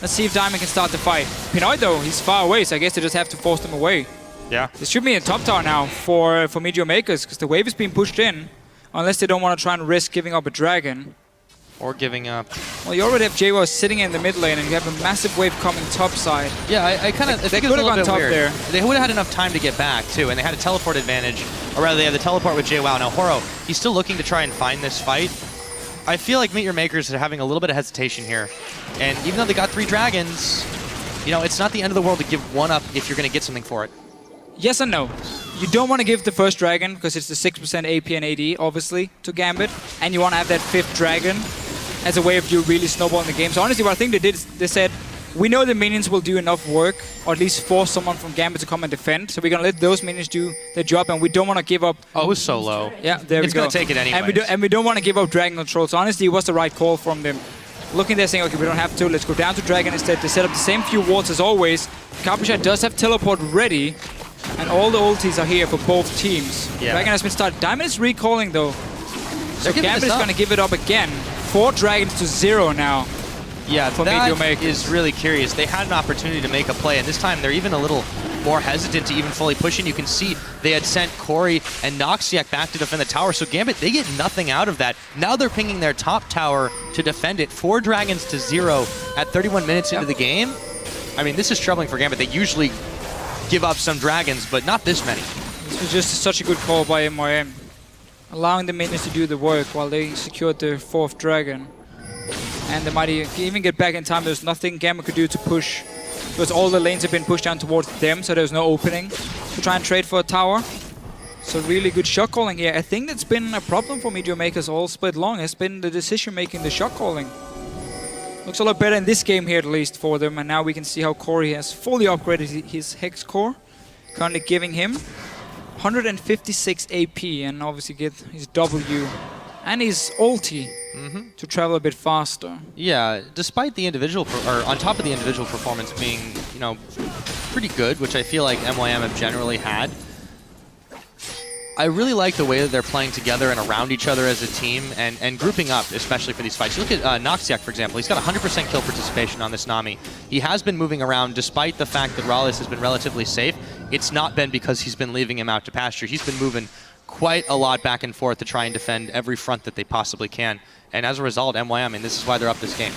Let's see if Diamond can start the fight. Pinoy though, he's far away, so I guess they just have to force them away. Yeah. This should be a top tower now for Meteor Makers because the wave is being pushed in. Unless they don't want to try and risk giving up a dragon. Or giving up. Well, you already have JWoww sitting in the mid lane and you have a massive wave coming top side. Yeah, I kind of think it's a little bit weird. There. They would have had enough time to get back, too, and they had a teleport advantage. Or rather, they had the teleport with JWoww. Now, Horo, he's still looking to try and find this fight. I feel like Meteor Makers are having a little bit of hesitation here. And even though they got 3 dragons, you know, it's not the end of the world to give one up if you're going to get something for it. Yes and no. You don't want to give the first dragon, because it's the 6% AP and AD, obviously, to Gambit. And you want to have that 5th dragon as a way of you really snowballing the game. So honestly, what I think they did is they said, we know the minions will do enough work, or at least force someone from Gambit to come and defend. So we're going to let those minions do their job, and we don't want to give up... Oh, it was so low. Yeah, there we go. It's going to take it anyway. And we don't want to give up dragon control. So honestly, it was the right call from them. Looking there saying, okay, we don't have to. Let's go down to dragon instead. They set up the same few wards as always. Capuchat does have teleport ready. And all the ultis are here for both teams. Yeah. Dragon has been started. Diamond is recalling though. So Gambit is going to give it up again. 4 dragons to 0 now. Yeah, that is really curious. They had an opportunity to make a play, and this time they're even a little more hesitant to even fully push in. You can see they had sent Corey and Noxiac back to defend the tower, so Gambit, they get nothing out of that. Now they're pinging their top tower to defend it. 4 dragons to 0 at 31 minutes into the game. I mean, this is troubling for Gambit. They usually give up some dragons, but not this many. This was just such a good call by MYM. Allowing the minions to do the work while they secured their 4th dragon. And they might even get back in time. There's nothing Gambit could do to push, because all the lanes have been pushed down towards them, so there's no opening to try and trade for a tower. So really good shot calling here. I think that's been a problem for Meteor Makers all split long, has been the decision making, the shot calling. Looks a lot better in this game here at least for them, and now we can see how Corey has fully upgraded his Hex core. Currently giving him 156 AP and obviously get his W and his ulti to travel a bit faster. Yeah, despite the individual, or on top of the individual performance being, you know, pretty good, which I feel like MYM have generally had, I really like the way that they're playing together and around each other as a team and grouping up, especially for these fights. You look at Noxiac, for example. He's got 100% kill participation on this Nami. He has been moving around despite the fact that Rallis has been relatively safe. It's not been because he's been leaving him out to pasture. He's been moving quite a lot back and forth to try and defend every front that they possibly can. And as a result, MYM, I mean, this is why they're up this game.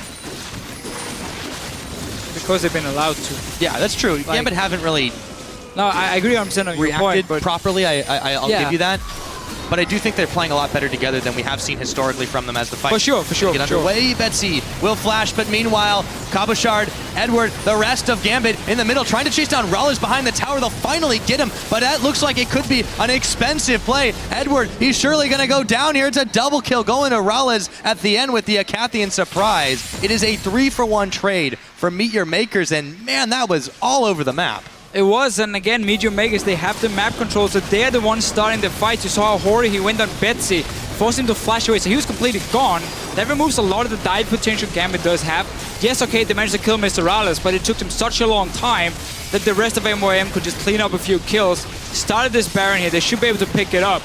Because they've been allowed to. Yeah, that's true. Like, Gambit haven't really no, I agree 100% on your point, but properly. I'll give you that. But I do think they're playing a lot better together than we have seen historically from them as the fight for sure. get underway. Betsy will flash, but meanwhile, Cabochard, Edward, the rest of Gambit in the middle, trying to chase down Rallis behind the tower. They'll finally get him, but that looks like it could be an expensive play. Edward, he's surely going to go down here. It's a double kill going to Rallis at the end with the Acathian surprise. It is a 3-for-1 trade for Meteor Makers, and man, that was all over the map. It was, and again, Meteor Makers, they have the map control, so they're the ones starting the fight. You saw how Hori, he went on Betsy, forced him to flash away, so he was completely gone. That removes a lot of the dive potential Gambit does have. Yes, okay, they managed to kill Mr. Rallis, but it took them such a long time that the rest of MYM could just clean up a few kills. Started this Baron here, they should be able to pick it up.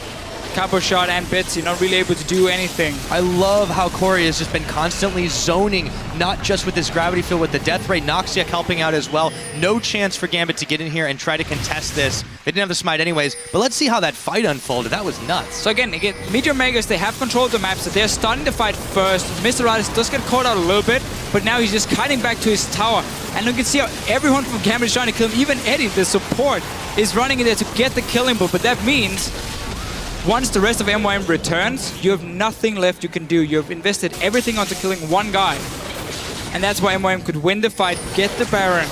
Cabochard and Betsy not really able to do anything. I love how Corey has just been constantly zoning, not just with this gravity field, with the death ray. Noxiac helping out as well. No chance for Gambit to get in here and try to contest this. They didn't have the smite anyways, but let's see how that fight unfolded. That was nuts. So again, Meteor Makers, they have control of the map, so they're starting the fight first. Mr. Rallis does get caught out a little bit, but now he's just kiting back to his tower. And you can see how everyone from Gambit is trying to kill him. Even Eddie, the support, is running in there to get the killing blow, but that means once the rest of MYM returns, you have nothing left you can do. You have invested everything onto killing one guy. And that's why MYM could win the fight, get the Baron,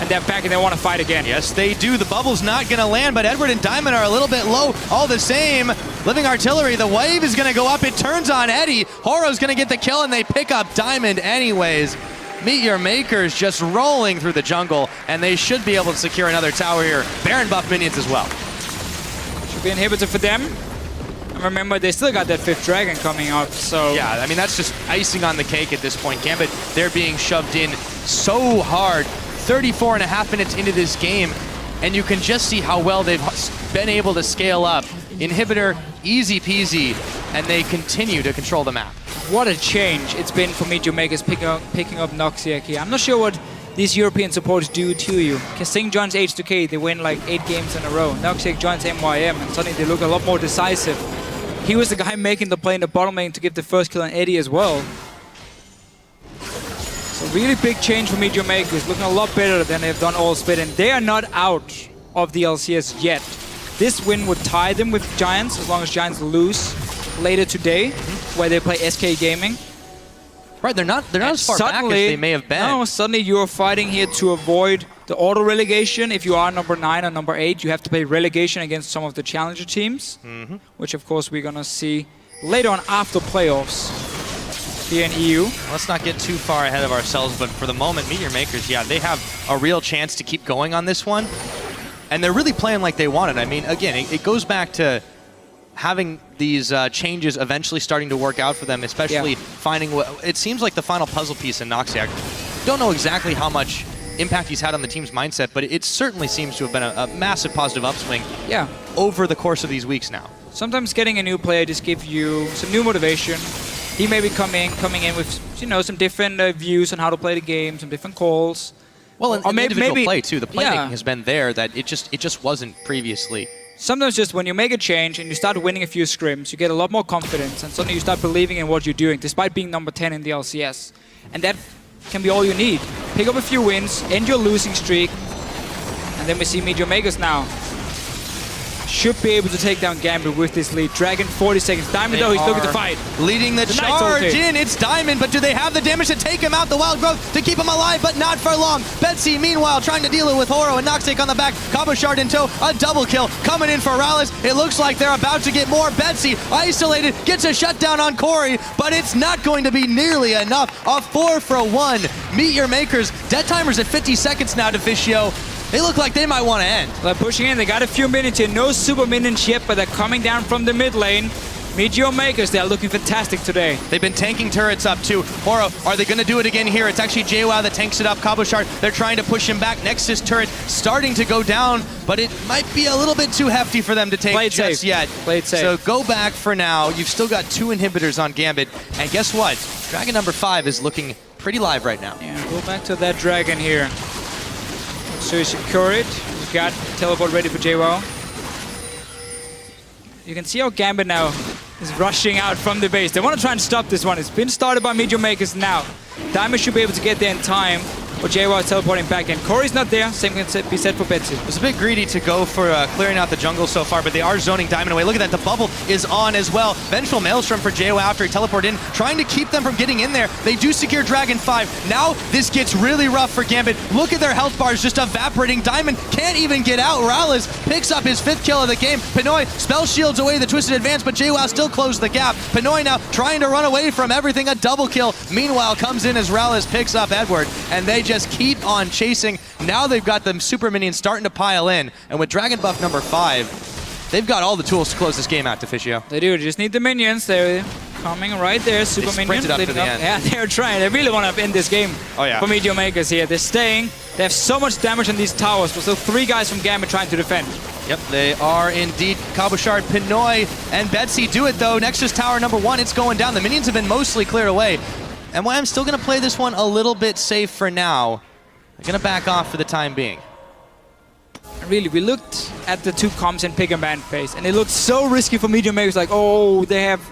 and they're back and they want to fight again. Yes, they do. The bubble's not going to land, but Edward and Diamond are a little bit low. All the same, Living Artillery, the wave is going to go up. It turns on Eddie. Horo's going to get the kill, and they pick up Diamond anyways. Meteor Makers just rolling through the jungle, and they should be able to secure another tower here. Baron buff minions as well. Be inhibitor for them. And remember, they still got that 5th dragon coming up, so yeah, I mean, that's just icing on the cake at this point. Gambit, they're being shoved in so hard. 34.5 minutes into this game, and you can just see how well they've been able to scale up. Inhibitor, easy peasy, and they continue to control the map. What a change it's been for Meteor Makers picking up Noxiac here. I'm not sure what these European supports do to you. Kasing joins H2K, they win like 8 games in a row. Noxiac joins MYM, and suddenly they look a lot more decisive. He was the guy making the play in the bottom lane to give the first kill on Eddie as well. So really big change for Meteor Makers, looking a lot better than they've done all split, and they are not out of the LCS yet. This win would tie them with Giants, as long as Giants lose later today, where they play SK Gaming. Right, they're not as far back as they may have been. No, suddenly you're fighting here to avoid the auto relegation. If you are number 9 or number 8, you have to play relegation against some of the challenger teams, which of course we're gonna see later on after playoffs here in EU. Let's not get too far ahead of ourselves, but for the moment, Meteor Makers, yeah, they have a real chance to keep going on this one, and they're really playing like they want it. I mean, again, it goes back to having these changes eventually starting to work out for them, especially finding what it seems like the final puzzle piece in Noxiac. Don't know exactly how much impact he's had on the team's mindset, but it certainly seems to have been a massive positive upswing over the course of these weeks now. Sometimes getting a new player just gives you some new motivation. He may be coming in with, you know, some different views on how to play the game, some different calls. Well, and individual play too. The playmaking has been there that it just wasn't previously. Sometimes just when you make a change and you start winning a few scrims, you get a lot more confidence, and suddenly you start believing in what you're doing, despite being number 10 in the LCS. And that can be all you need. Pick up a few wins, end your losing streak, and then we see Meteor Makers now should be able to take down Gambit with this lead. Dragon 40 seconds. Diamond though, he's looking to fight. Leading the Knight's charge ulti. in. It's Diamond, but do they have the damage to take him out? The Wild Growth to keep him alive, but not for long. Betsy, meanwhile, trying to deal it with Horo and Noxtake on the back. Cabo Shard in tow. A double kill coming in for Rallis. It looks like they're about to get more. Betsy, isolated, gets a shutdown on Corey, but it's not going to be nearly enough. A 4-for-1. Meet your makers. Dead timer's at 50 seconds now to Fischio. They look like they might want to end. They're pushing in. They got a few minutes here. No super minions yet, but they're coming down from the mid lane. Meteor Makers, they're looking fantastic today. They've been tanking turrets up too. Horo, are they going to do it again here? It's actually JWoww that tanks it up. Cabo Shard, they're trying to push him back. Nexus turret starting to go down, but it might be a little bit too hefty for them to take Play it just safe. yet. Play it safe. So go back for now. You've still got 2 inhibitors on Gambit. And guess what? Dragon number 5 is looking pretty live right now. Yeah, go back to that dragon here. So you secure it. You got teleport ready for JWoww. You can see how Gambit now is rushing out from the base. They want to try and stop this one. It's been started by Meteor Makers now. Diamond should be able to get there in time. But JWoww is teleporting back in. Corey's not there. Same can be said for Betsy. It was a bit greedy to go for clearing out the jungle so far, but they are zoning Diamond away. Look at that, the bubble is on as well. Vengeful Maelstrom for JWoww after he teleported in, trying to keep them from getting in there. They do secure Dragon 5. Now this gets really rough for Gambit. Look at their health bars just evaporating. Diamond can't even get out. Rallis picks up his 5th kill of the game. Pinoy spell shields away the Twisted Advance, but JWoww still closed the gap. Pinoy now trying to run away from everything, a double kill. Meanwhile, comes in as Rallis picks up Edward, and they just keep on chasing. Now they've got them super minions starting to pile in, and with Dragon buff number 5, they've got all the tools to close this game out to Fischio. They do. They just need the minions. They're coming right there. Super minions. sprinted up to the end. Yeah, they're trying. They really want to end this game for Meteor Makers here. They're staying. They have so much damage on these towers, but still 3 guys from Gambit trying to defend. Yep, they are indeed. Cabo Shard, Pinoy, and Betsy do it though. Nexus Tower number 1, it's going down. The minions have been mostly cleared away. MYM still going to play this one a little bit safe for now. They're going to back off for the time being. Really, we looked at the 2 comps in Pick and Ban phase, and it looked so risky for Meteor Makers. Like, oh, they have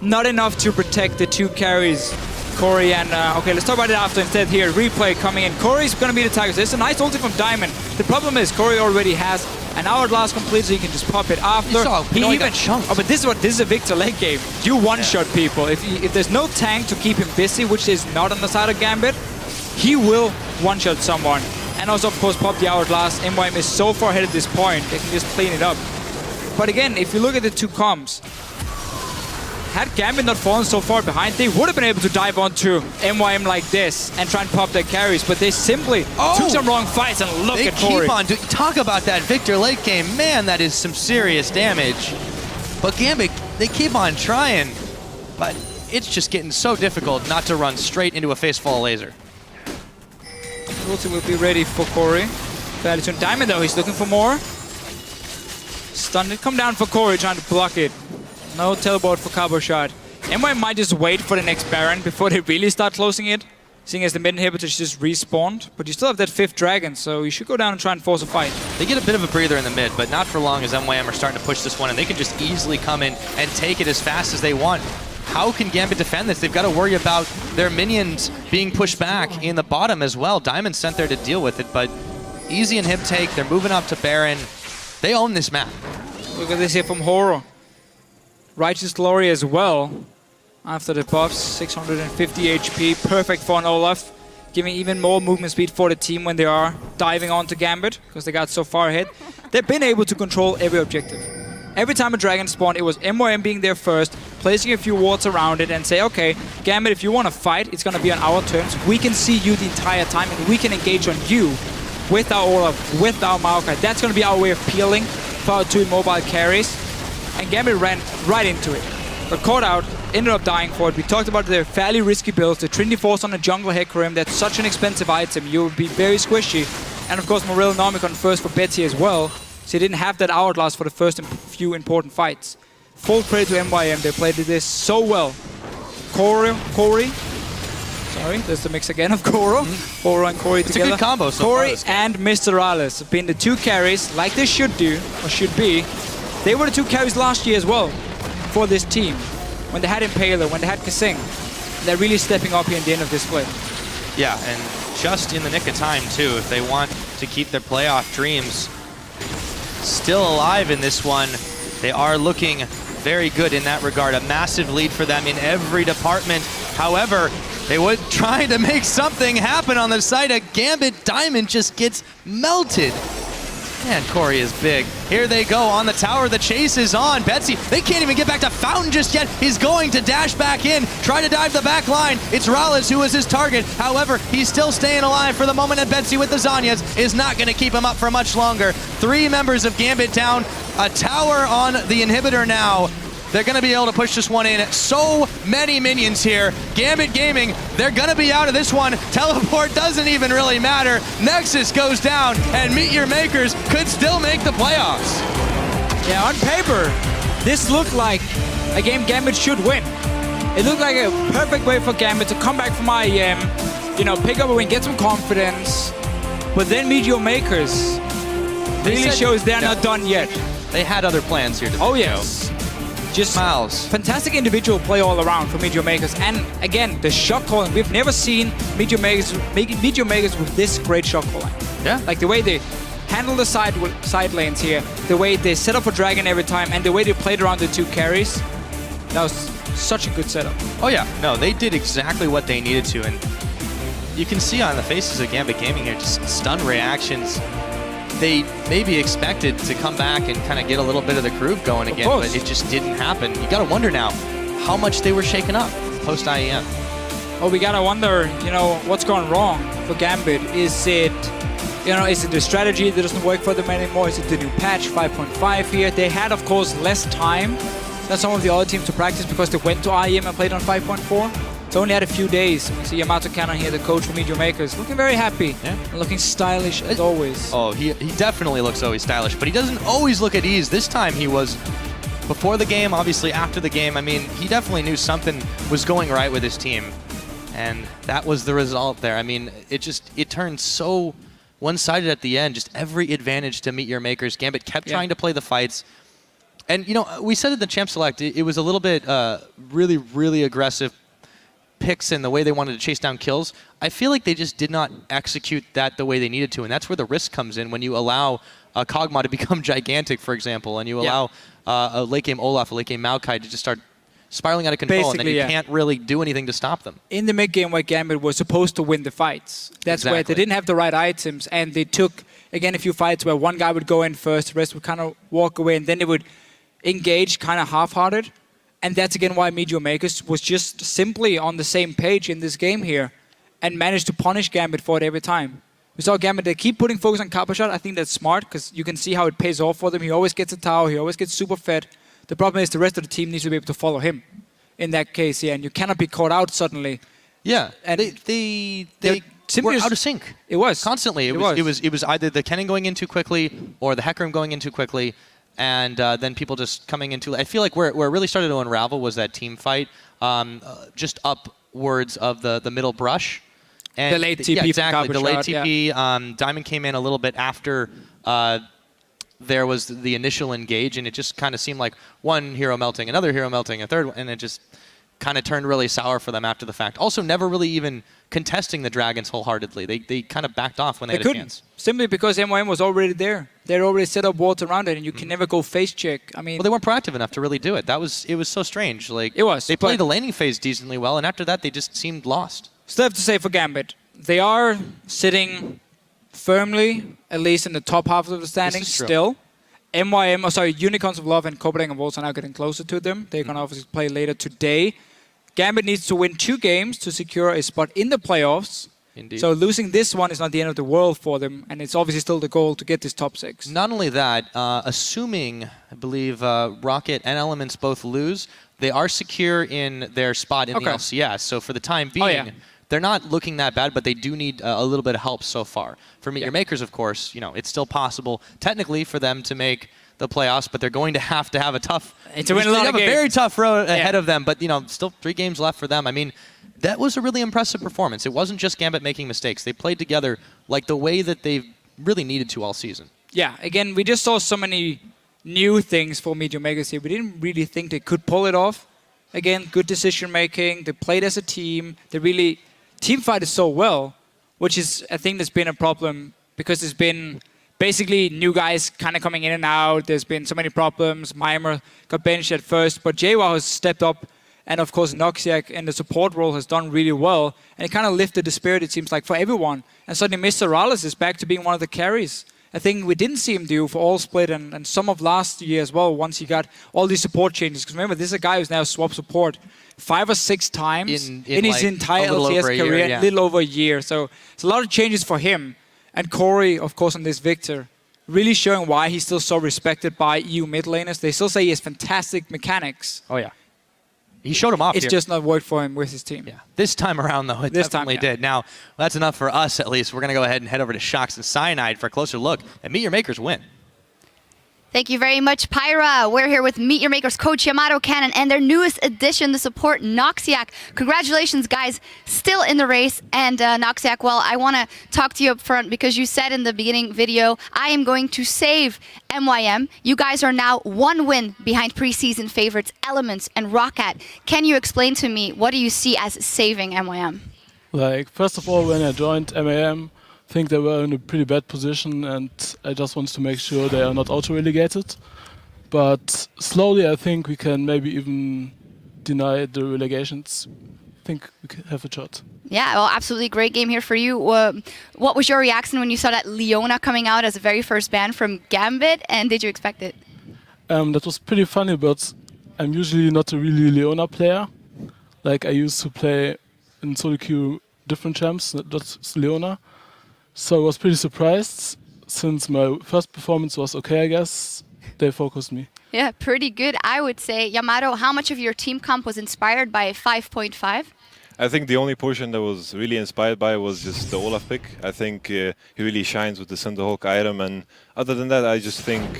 not enough to protect the 2 carries. Corey and, okay, let's talk about it after instead here. Replay coming in. Corey's going to be the target. There's a nice ulti from Diamond. The problem is Corey already has an hourglass complete, so you can just pop it after. You saw He even chunked. Oh, but this is a Victor late game. You one-shot people. If there's no tank to keep him busy, which is not on the side of Gambit, he will one-shot someone. And also, of course, pop the hourglass. MYM is so far ahead at this point, they can just clean it up. But again, if you look at the 2 comps, had Gambit not fallen so far behind, they would have been able to dive onto MYM like this and try and pop their carries, but they simply took some wrong fights, and look at Corey. They keep on talk about that Victor late game. Man, that is some serious damage. But Gambit, they keep on trying, but it's just getting so difficult not to run straight into a face-fall laser. Ulti will be ready for Corey. Fairly soon. Diamond though, he's looking for more. Stunned it. Come down for Corey, trying to block it. No teleport for Cabo Shard. MYM might just wait for the next Baron before they really start closing it, seeing as the mid inhibitors just respawned. But you still have that 5th dragon, so you should go down and try and force a fight. They get a bit of a breather in the mid, but not for long as MYM are starting to push this one, and they can just easily come in and take it as fast as they want. How can Gambit defend this? They've got to worry about their minions being pushed back in the bottom as well. Diamond's sent there to deal with it, but easy inhib take. They're moving up to Baron. They own this map. Look at this here from Horo. Righteous Glory as well. After the buffs, 650 HP, perfect for an Olaf. Giving even more movement speed for the team when they are diving onto Gambit, because they got so far ahead. They've been able to control every objective. Every time a dragon spawned, it was MYM being there first, placing a few wards around it and say, okay, Gambit, if you want to fight, it's going to be on our terms. We can see you the entire time, and we can engage on you with our Olaf, with our Maokai. That's going to be our way of peeling for our 2 immobile carries. And Gambit ran right into it. But caught out, ended up dying for it. We talked about their fairly risky builds. The Trinity Force on a jungle Hecarim, that's such an expensive item. You would be very squishy. And of course, Morel Nomicon first for Betsy as well. So he didn't have that hourglass for the first few important fights. Full credit to MYM. They played this so well. Corey. Sorry, there's the mix again of Koro. Koro and Corey together. It's a good combo so Corey far. and Mr. Rallis have been the 2 carries, like they should do, or should be. They were the 2 carries last year as well for this team. When they had Impaler, when they had Kasing. They're really stepping up here in the end of this split. Yeah, and just in the nick of time too, if they want to keep their playoff dreams still alive in this one. They are looking very good in that regard. A massive lead for them in every department. However, they were trying to make something happen on the side. A Gambit Diamond just gets melted. Man, Corey is big. Here they go on the tower. The chase is on. Betsy, they can't even get back to Fountain just yet. He's going to dash back in, try to dive the back line. It's Rollins who is his target. However, he's still staying alive for the moment, and Betsy with the Zanyas is not going to keep him up for much longer. 3 members of Gambit down. A tower on the inhibitor now. They're going to be able to push this one in. So many minions here. Gambit Gaming, they're going to be out of this one. Teleport doesn't even really matter. Nexus goes down, and Meet Your Makers could still make the playoffs. Yeah, on paper, this looked like a game Gambit should win. It looked like a perfect way for Gambit to come back from IEM, you know, pick up a win, get some confidence. But then Meet Your Makers really shows they're not done yet. They had other plans here. Oh, yes. Just fantastic individual play all around for Meet Your Makers. And again, the shot calling. We've never seen Meet Your Makers with this great shot calling. Yeah. Like the way they handle the side lanes here, the way they set up for Dragon every time, and the way they played around the 2 carries. That was such a good setup. Oh yeah, no, they did exactly what they needed to. And you can see on the faces of Gambit Gaming here, just stun reactions. They maybe expected to come back and kind of get a little bit of the groove going again, but it just didn't happen. You got to wonder now how much they were shaken up post-IEM. Oh, we got to wonder, you know, what's gone wrong for Gambit. Is it the strategy that doesn't work for them anymore? Is it the new patch 5.5 here? They had, of course, less time than some of the other teams to practice because they went to IEM and played on 5.4. It's only had a few days. We see Yamato Cannon here, the coach for Meet Your Makers, looking very happy and looking stylish as always. Oh, he definitely looks always stylish, but he doesn't always look at ease. This time he was before the game, obviously after the game. I mean, he definitely knew something was going right with his team, and that was the result there. I mean, it turned so one-sided at the end. Just every advantage to Meet Your Makers. Gambit kept trying to play the fights. And, you know, we said at the Champ Select, it was a little bit really, really aggressive picks and the way they wanted to chase down kills. I feel like they just did not execute that the way they needed to, and that's where the risk comes in when you allow Kog'Maw to become gigantic, for example, and you allow a late game Olaf, a late game Maokai to just start spiraling out of control, basically, and then you can't really do anything to stop them. In the mid game where Gambit was supposed to win the fights, that's where they didn't have the right items, and they took, again, a few fights where one guy would go in first, the rest would kind of walk away, and then they would engage kind of half-hearted. And that's again why Meet Your Makers was just simply on the same page in this game here and managed to punish Gambit for it every time. We saw Gambit, they keep putting focus on Kappa Shot. I think that's smart because you can see how it pays off for them. He always gets a tower, he always gets super fed. The problem is the rest of the team needs to be able to follow him in that case, and you cannot be caught out suddenly. Yeah, and they were out of sync. It was. Constantly. It was either the Kennen going in too quickly or the Hecarim going in too quickly. And then people just coming into... I feel like where it really started to unravel was that team fight, just upwards of the middle brush. And the late TP. Yeah, exactly. The late TP. Diamond came in a little bit after there was the initial engage, and it just kind of seemed like one hero melting, another hero melting, a third one, and it just kind of turned really sour for them after the fact. Also, never really even contesting the Dragons wholeheartedly. They kind of backed off when they had a chance. Simply because MYM was already there. They'd already set up walls around it, and you can never go face check. I mean, well, they weren't proactive enough to really do it. It was so strange. Like it was. They played the laning phase decently well, and after that, they just seemed lost. Still have to say for Gambit, they are sitting firmly, at least in the top half of the standings. Still, Unicorns of Love and Copenhagen Wolves are now getting closer to them. They're gonna obviously play later today. Gambit needs to win 2 games to secure a spot in the playoffs. Indeed. So losing this one is not the end of the world for them, and it's obviously still the goal to get this top 6. Not only that, assuming, I believe, Rocket and Elements both lose, they are secure in their spot in the LCS. So for the time being, they're not looking that bad, but they do need a little bit of help so far. For Meet Your Makers, of course, you know, it's still possible technically for them to make the playoffs, but they're going to have a tough... to win a lot of games. They have a very tough road ahead of them, but, you know, still 3 games left for them. I mean, that was a really impressive performance. It wasn't just Gambit making mistakes. They played together like the way that they've really needed to all season. Yeah, again, we just saw so many new things for Meet Your Makers here. We didn't really think they could pull it off. Again, good decision making. They played as a team. They really team fighted so well, which is, I think, there's been a problem because there's been basically new guys kind of coming in and out. There's been so many problems. MYM got benched at first, but JWoww has stepped up. And of course, Noxiac in the support role has done really well. And it kind of lifted the spirit, it seems like, for everyone. And suddenly Mr. Rallis is back to being one of the carries. A thing we didn't see him do for all split and some of last year as well, once he got all these support changes. Because remember, this is a guy who's now swapped support 5 or 6 times in his like entire a little LCS over a career, year, yeah. little over a year. So it's a lot of changes for him. And Corey, of course, on this Victor, really showing why he's still so respected by EU mid laners. They still say he has fantastic mechanics. Oh, yeah. He showed him off It's here. just not worked for him with his team. Yeah. This time around, though, it definitely did. Now, that's enough for us, at least. We're going to go ahead and head over to Shocks and Cyanide for a closer look and Meet Your Makers win. Thank you very much, Pyra. We're here with Meet Your Makers coach Yamato Cannon and their newest addition, the support Noxiac. Congratulations, guys. Still in the race. And Noxiac, well, I want to talk to you up front because you said in the beginning video, I am going to save MYM. You guys are now 1 win behind preseason favorites Elements and Roccat. Can you explain to me, what do you see as saving MYM? Like, first of all, when I joined MAM, I think they were in a pretty bad position, and I just wanted to make sure they are not auto-relegated. But slowly, I think we can maybe even deny the relegations. I think we can have a shot. Yeah, well, absolutely great game here for you. What was your reaction when you saw that Leona coming out as the very first ban from Gambit, and did you expect it? That was pretty funny, but I'm usually not a really Leona player. Like, I used to play in solo queue different champs, not just Leona. So I was pretty surprised. Since my first performance was okay, I guess, they focused me. Yeah, pretty good, I would say. Yamato, how much of your team comp was inspired by 5.5? I think the only portion that was really inspired by was just the Olaf pick. I think he really shines with the Cinderhawk item, and other than that, I just think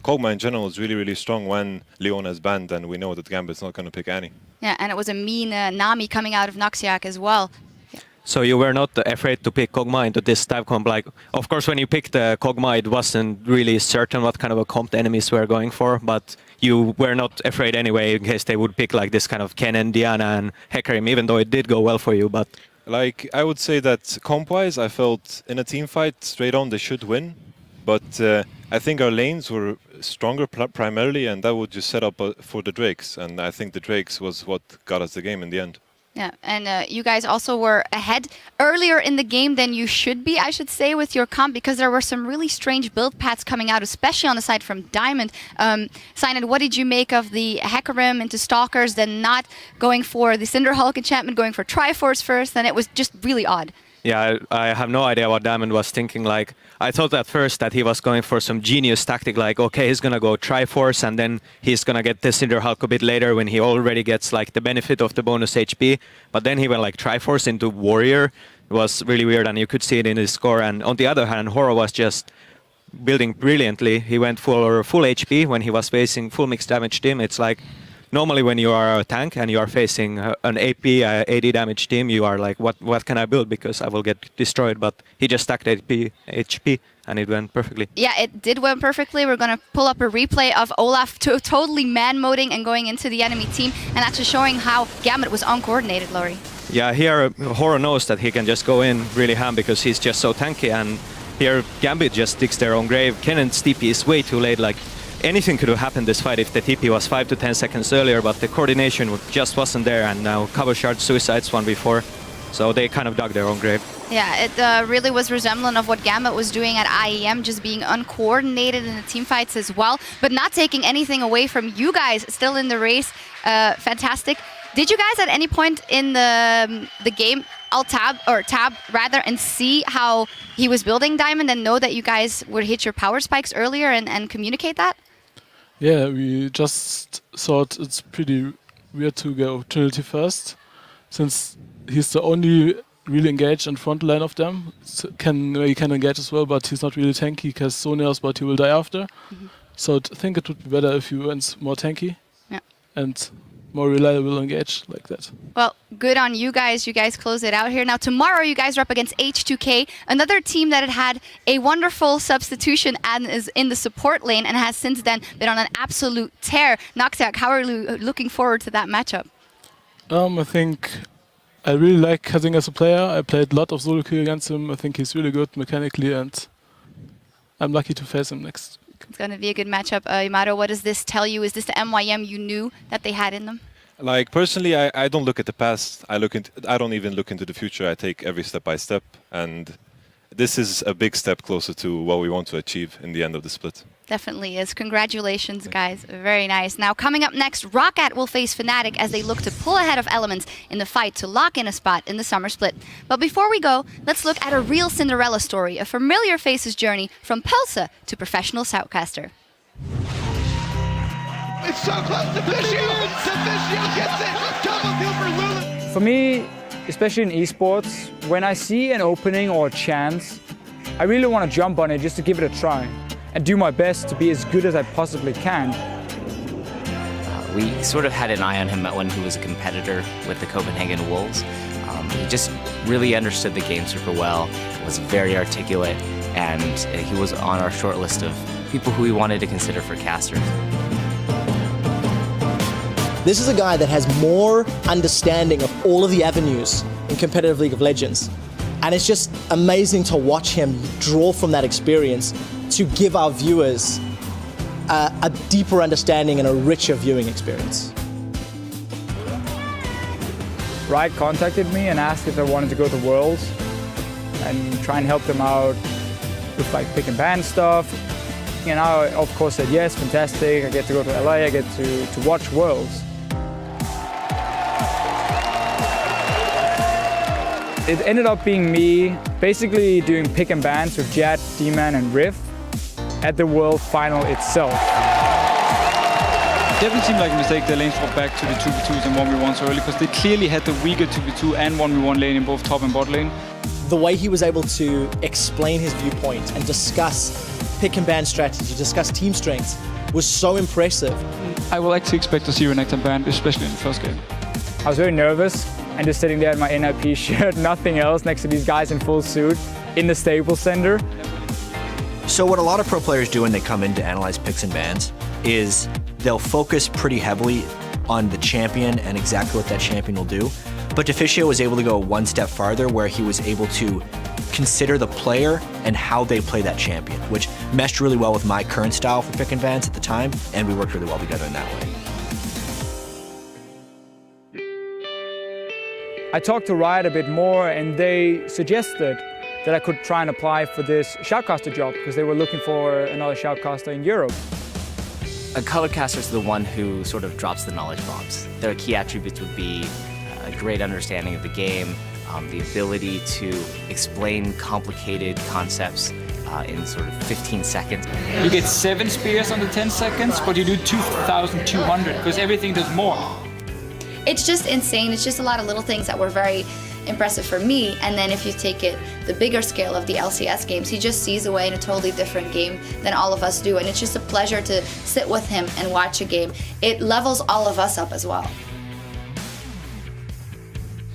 Kog'Maw in general is really, really strong when Leona is banned, and we know that Gambit's not going to pick Annie. Yeah, and it was a mean Nami coming out of Noxiac as well. So you were not afraid to pick Kog'Maw into this type comp? Like, of course, when you picked Kog'Maw, it wasn't really certain what kind of a comp the enemies were going for, but you were not afraid anyway in case they would pick like this kind of Kennen, Diana, and Hecarim, even though it did go well for you. But like, I would say that comp-wise, I felt in a team fight straight on they should win, but I think our lanes were stronger primarily, and that would just set up for the Drakes, and I think the Drakes was what got us the game in the end. Yeah, and you guys also were ahead earlier in the game than you should be, I should say, with your comp, because there were some really strange build paths coming out, especially on the side from Diamond. Cyanide, what did you make of the Hecarim into Stalkers, then not going for the Cinderhulk enchantment, going for Triforce first, and it was just really odd. yeah, I have no idea what Diamond was thinking. Like, I thought at first that he was going for some genius tactic, like, okay, he's gonna go Triforce, and then he's gonna get the Cinderhulk a bit later when he already gets like the benefit of the bonus HP. But then he went like Triforce into Warrior. It was really weird, and you could see it in his score. And on the other hand, Horo was just building brilliantly. He went for full HP when he was facing full mixed damage team. It's like, normally when you are a tank and you are facing an AP, AD damage team, you are like, what can I build because I will get destroyed? But he just stacked AP, HP, and it went perfectly. Yeah, it did went perfectly. We're going to pull up a replay of Olaf totally man-moding and going into the enemy team, and that's just showing how Gambit was uncoordinated, Laurie. Yeah, here Horo knows that he can just go in really ham because he's just so tanky, and here Gambit just digs their own grave. Kennen's TP is way too late. Like, anything could have happened this fight if the TP was 5 to 10 seconds earlier, but the coordination just wasn't there, and now Cover Shard suicides 1v4, so they kind of dug their own grave. Yeah, it really was resemblant of what Gambit was doing at IEM, just being uncoordinated in the team fights as well, but not taking anything away from you guys, still in the race. Fantastic. Did you guys at any point in the game tab rather and see how he was building Diamond and know that you guys would hit your power spikes earlier and communicate that? Yeah, we just thought it's pretty weird to go Trinity first, since he's the only really engaged in front line of them. So he can engage as well, but he's not really tanky. He has Sonias, but he will die after. So I think it would be better if he went more tanky and more reliable engage like that. Well, good on you guys. You guys close it out here. Now, tomorrow you guys are up against H2K, another team that had a wonderful substitution and is in the support lane and has since then been on an absolute tear. Noxiac, how are you looking forward to that matchup? I think I really like Kazing as a player. I played a lot of solo queue against him. I think he's really good mechanically, and I'm lucky to face him next. It's going to be a good matchup. Yamato, what does this tell you? Is this the MYM you knew that they had in them? Like personally, I don't look at the past. I don't even look into the future. I take every step by step, and this is a big step closer to what we want to achieve in the end of the split. Definitely is. Congratulations, guys. Very nice. Now, coming up next, Roccat will face Fnatic as they look to pull ahead of Elements in the fight to lock in a spot in the summer split. But before we go, let's look at a real Cinderella story, a familiar face's journey from Pelsa to professional shoutcaster. It's so close to Vishio! Vishio gets it! Double kill for Lulu! For me, especially in esports, when I see an opening or a chance, I really want to jump on it just to give it a try and do my best to be as good as I possibly can. We sort of had an eye on him when he was a competitor with the Copenhagen Wolves. He just really understood the game super well, was very articulate, and he was on our short list of people who we wanted to consider for casters. This is a guy that has more understanding of all of the avenues in competitive League of Legends. And it's just amazing to watch him draw from that experience to give our viewers a deeper understanding and a richer viewing experience. Riot contacted me and asked if I wanted to go to Worlds and try and help them out with like pick and ban stuff. And I, of course, said yes, fantastic. I get to go to LA, I get to watch Worlds. It ended up being me basically doing pick and bans with Jet, D-Man and Riff at the World Final itself. It definitely seemed like a mistake the lane swapped back to the 2v2s and 1v1 so early because they clearly had the weaker 2v2 and 1v1 lane in both top and bot lane. The way he was able to explain his viewpoint and discuss pick and ban strategy, discuss team strengths was so impressive. I will actually expect to see Renekton banned, especially in the first game. I was very nervous and just sitting there in my NIP shirt, nothing else, next to these guys in full suit in the Staples Center. So what a lot of pro players do when they come in to analyze picks and bans is they'll focus pretty heavily on the champion and exactly what that champion will do. But Deficio was able to go one step farther where he was able to consider the player and how they play that champion, which meshed really well with my current style for pick and bans at the time, and we worked really well together in that way. I talked to Riot a bit more and they suggested that I could try and apply for this shoutcaster job because they were looking for another shoutcaster in Europe. A color caster is the one who sort of drops the knowledge bombs. Their key attributes would be a great understanding of the game, the ability to explain complicated concepts in sort of 15 seconds. You get 7 spears under 10 seconds, but you do 2,200 because everything does more. It's just insane. It's just a lot of little things that were very impressive for me. And then if you take it the bigger scale of the LCS games, he just sees a way in a totally different game than all of us do. And it's just a pleasure to sit with him and watch a game. It levels all of us up as well.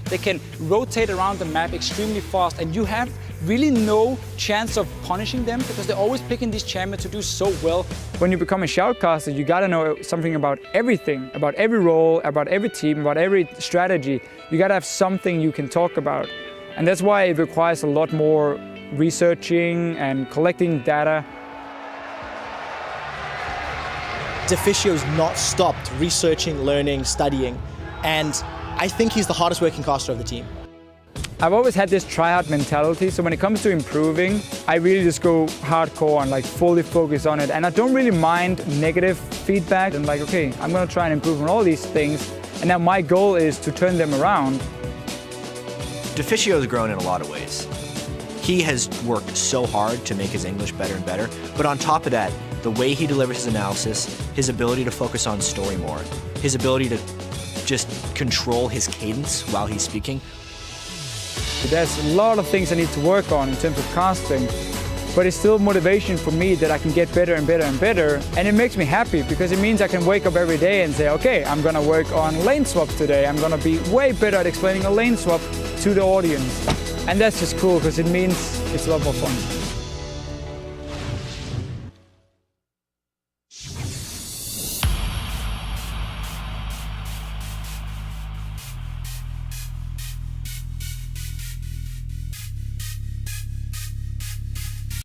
They can rotate around the map extremely fast and you have really no chance of punishing them because they're always picking these champions to do so well. When you become a shoutcaster, you gotta know something about everything, about every role, about every team, about every strategy. You gotta have something you can talk about. And that's why it requires a lot more researching and collecting data. Deficio's not stopped researching, learning, studying, and I think he's the hardest working caster of the team. I've always had this try-hard mentality, so when it comes to improving, I really just go hardcore and like fully focus on it. And I don't really mind negative feedback. I'm like, okay, I'm gonna try and improve on all these things. And now my goal is to turn them around. Deficio has grown in a lot of ways. He has worked so hard to make his English better and better, but on top of that, the way he delivers his analysis, his ability to focus on story more, his ability to just control his cadence while he's speaking. There's a lot of things I need to work on in terms of casting, but it's still motivation for me that I can get better and better and better, and it makes me happy because it means I can wake up every day and say, okay, I'm gonna work on lane swaps today. I'm gonna be way better at explaining a lane swap to the audience. And that's just cool because it means it's a lot more fun.